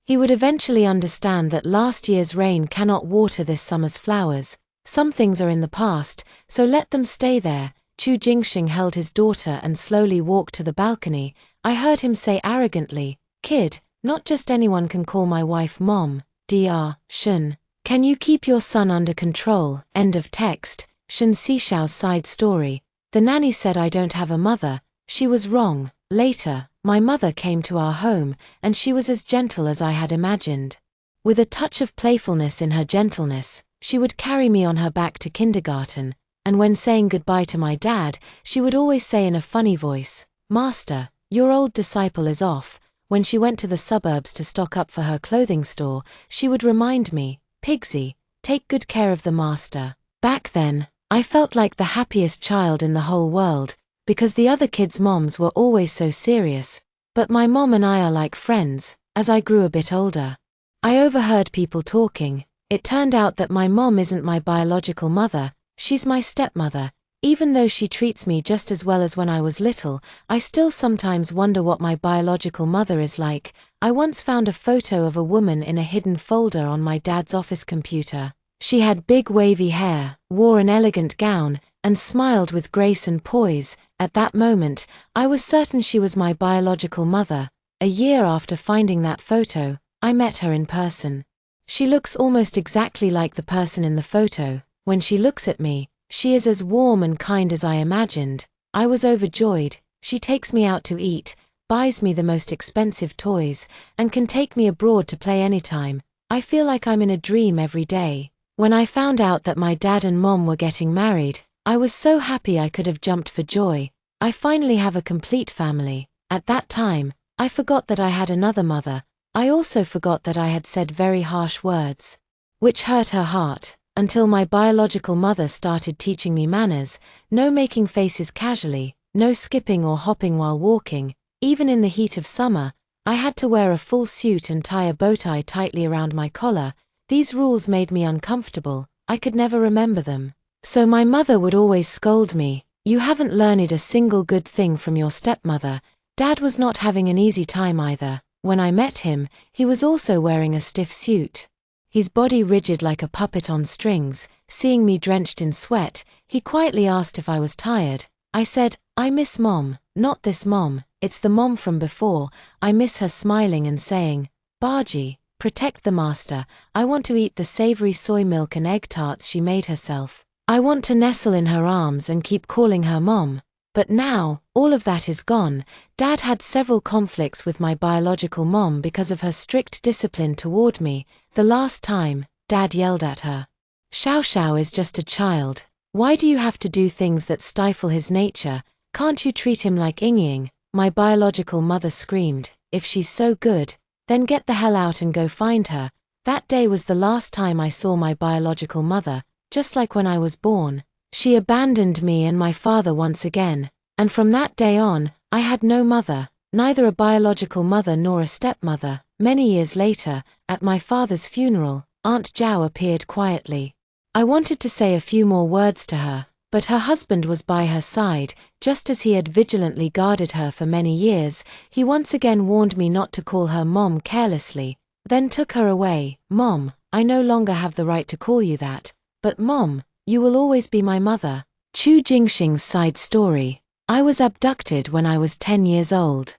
He would eventually understand that last year's rain cannot water this summer's flowers. Some things are in the past, so let them stay there. Chu Jingsheng held his daughter and slowly walked to the balcony. I heard him say arrogantly, "Kid, not just anyone can call my wife mom. Dr. Shen, can you keep your son under control?" End of text. Shen Xixiao's side story. The nanny said I don't have a mother. She was wrong. Later, my mother came to our home, and she was as gentle as I had imagined. With a touch of playfulness in her gentleness, she would carry me on her back to kindergarten, and when saying goodbye to my dad, she would always say in a funny voice, "Master, your old disciple is off." When she went to the suburbs to stock up for her clothing store, she would remind me, "Pigsy, take good care of the master." Back then, I felt like the happiest child in the whole world, because the other kids' moms were always so serious. But my mom and I are like friends. As I grew a bit older, I overheard people talking. It turned out that my mom isn't my biological mother, she's my stepmother. Even though she treats me just as well as when I was little, I still sometimes wonder what my biological mother is like. I once found a photo of a woman in a hidden folder on my dad's office computer. She had big wavy hair, wore an elegant gown, and smiled with grace and poise. At that moment, I was certain she was my biological mother. A year after finding that photo, I met her in person. She looks almost exactly like the person in the photo. When she looks at me, she is as warm and kind as I imagined. I was overjoyed. She takes me out to eat, buys me the most expensive toys, and can take me abroad to play anytime. I feel like I'm in a dream every day. When I found out that my dad and mom were getting married, I was so happy I could have jumped for joy. I finally have a complete family. At that time, I forgot that I had another mother. I also forgot that I had said very harsh words, which hurt her heart. Until my biological mother started teaching me manners, no making faces casually, no skipping or hopping while walking. Even in the heat of summer, I had to wear a full suit and tie a bow tie tightly around my collar. These rules made me uncomfortable. I could never remember them. So my mother would always scold me. You haven't learned a single good thing from your stepmother. Dad was not having an easy time either. When I met him, he was also wearing a stiff suit. His body rigid like a puppet on strings. Seeing me drenched in sweat, he quietly asked if I was tired. I said, I miss mom, not this mom, it's the mom from before. I miss her smiling and saying, Bargy, protect the master. I want to eat the savory soy milk and egg tarts she made herself. I want to nestle in her arms and keep calling her mom. But now, all of that is gone. Dad had several conflicts with my biological mom because of her strict discipline toward me. The last time, Dad yelled at her. Xiao Xiao is just a child. Why do you have to do things that stifle his nature? Can't you treat him like Ying? My biological mother screamed. If she's so good, then get the hell out and go find her. That day was the last time I saw my biological mother, just like when I was born. She abandoned me and my father once again, and from that day on, I had no mother, neither a biological mother nor a stepmother. Many years later, at my father's funeral, Aunt Zhao appeared quietly. I wanted to say a few more words to her, but her husband was by her side, just as he had vigilantly guarded her for many years. He once again warned me not to call her mom carelessly, then took her away. Mom, I no longer have the right to call you that, but Mom, you will always be my mother. Chu Jingxing's side story. I was abducted when I was 10 years old.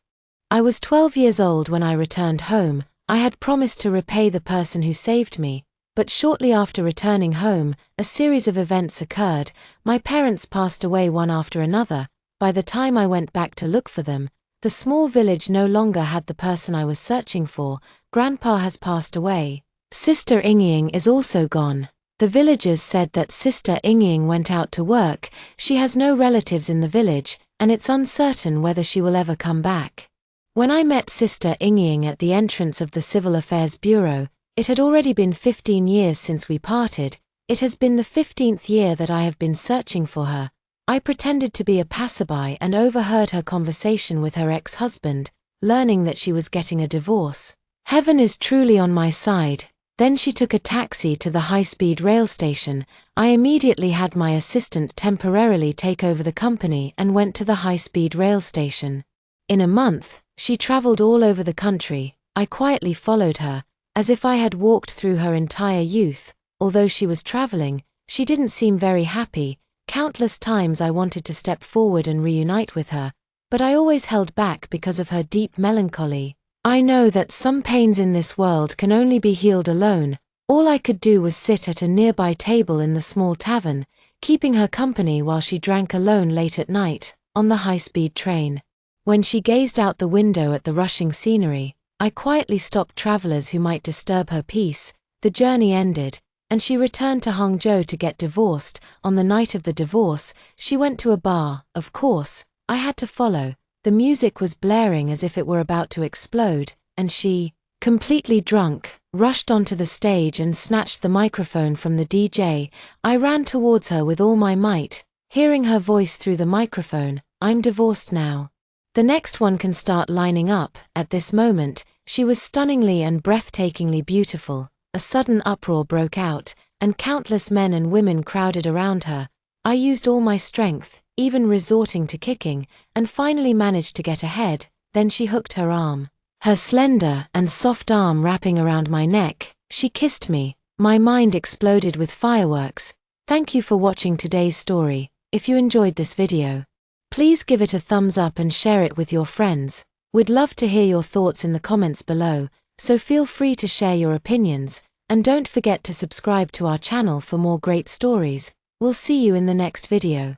I was 12 years old when I returned home. I had promised to repay the person who saved me, but shortly after returning home, a series of events occurred. My parents passed away one after another. By the time I went back to look for them, the small village no longer had the person I was searching for. Grandpa has passed away. Sister Ying is also gone. The villagers said that Sister Ying went out to work. She has no relatives in the village, and it's uncertain whether she will ever come back. When I met Sister Ying at the entrance of the Civil Affairs Bureau, it had already been 15 years since we parted. It has been the 15th year that I have been searching for her. I pretended to be a passerby and overheard her conversation with her ex-husband, learning that she was getting a divorce. Heaven is truly on my side. Then she took a taxi to the high-speed rail station. I immediately had my assistant temporarily take over the company and went to the high-speed rail station. In a month, she traveled all over the country. I quietly followed her, as if I had walked through her entire youth. Although she was traveling, she didn't seem very happy. Countless times I wanted to step forward and reunite with her, but I always held back because of her deep melancholy. I know that some pains in this world can only be healed alone. All I could do was sit at a nearby table in the small tavern, keeping her company while she drank alone late at night, on the high-speed train. When she gazed out the window at the rushing scenery, I quietly stopped travelers who might disturb her peace. The journey ended, and she returned to Hangzhou to get divorced. On the night of the divorce, she went to a bar. Of course, I had to follow. The music was blaring as if it were about to explode, and she, completely drunk, rushed onto the stage and snatched the microphone from the DJ. I ran towards her with all my might, hearing her voice through the microphone, "I'm divorced now. The next one can start lining up. At this moment, she was stunningly and breathtakingly beautiful. A sudden uproar broke out, and countless men and women crowded around her. I used all my strength, even resorting to kicking, and finally managed to get ahead. Then she hooked her arm, her slender and soft arm wrapping around my neck. She kissed me. My mind exploded with fireworks. Thank you for watching today's story. If you enjoyed this video, please give it a thumbs up and share it with your friends. We'd love to hear your thoughts in the comments below, so feel free to share your opinions, and don't forget to subscribe to our channel for more great stories. We'll see you in the next video.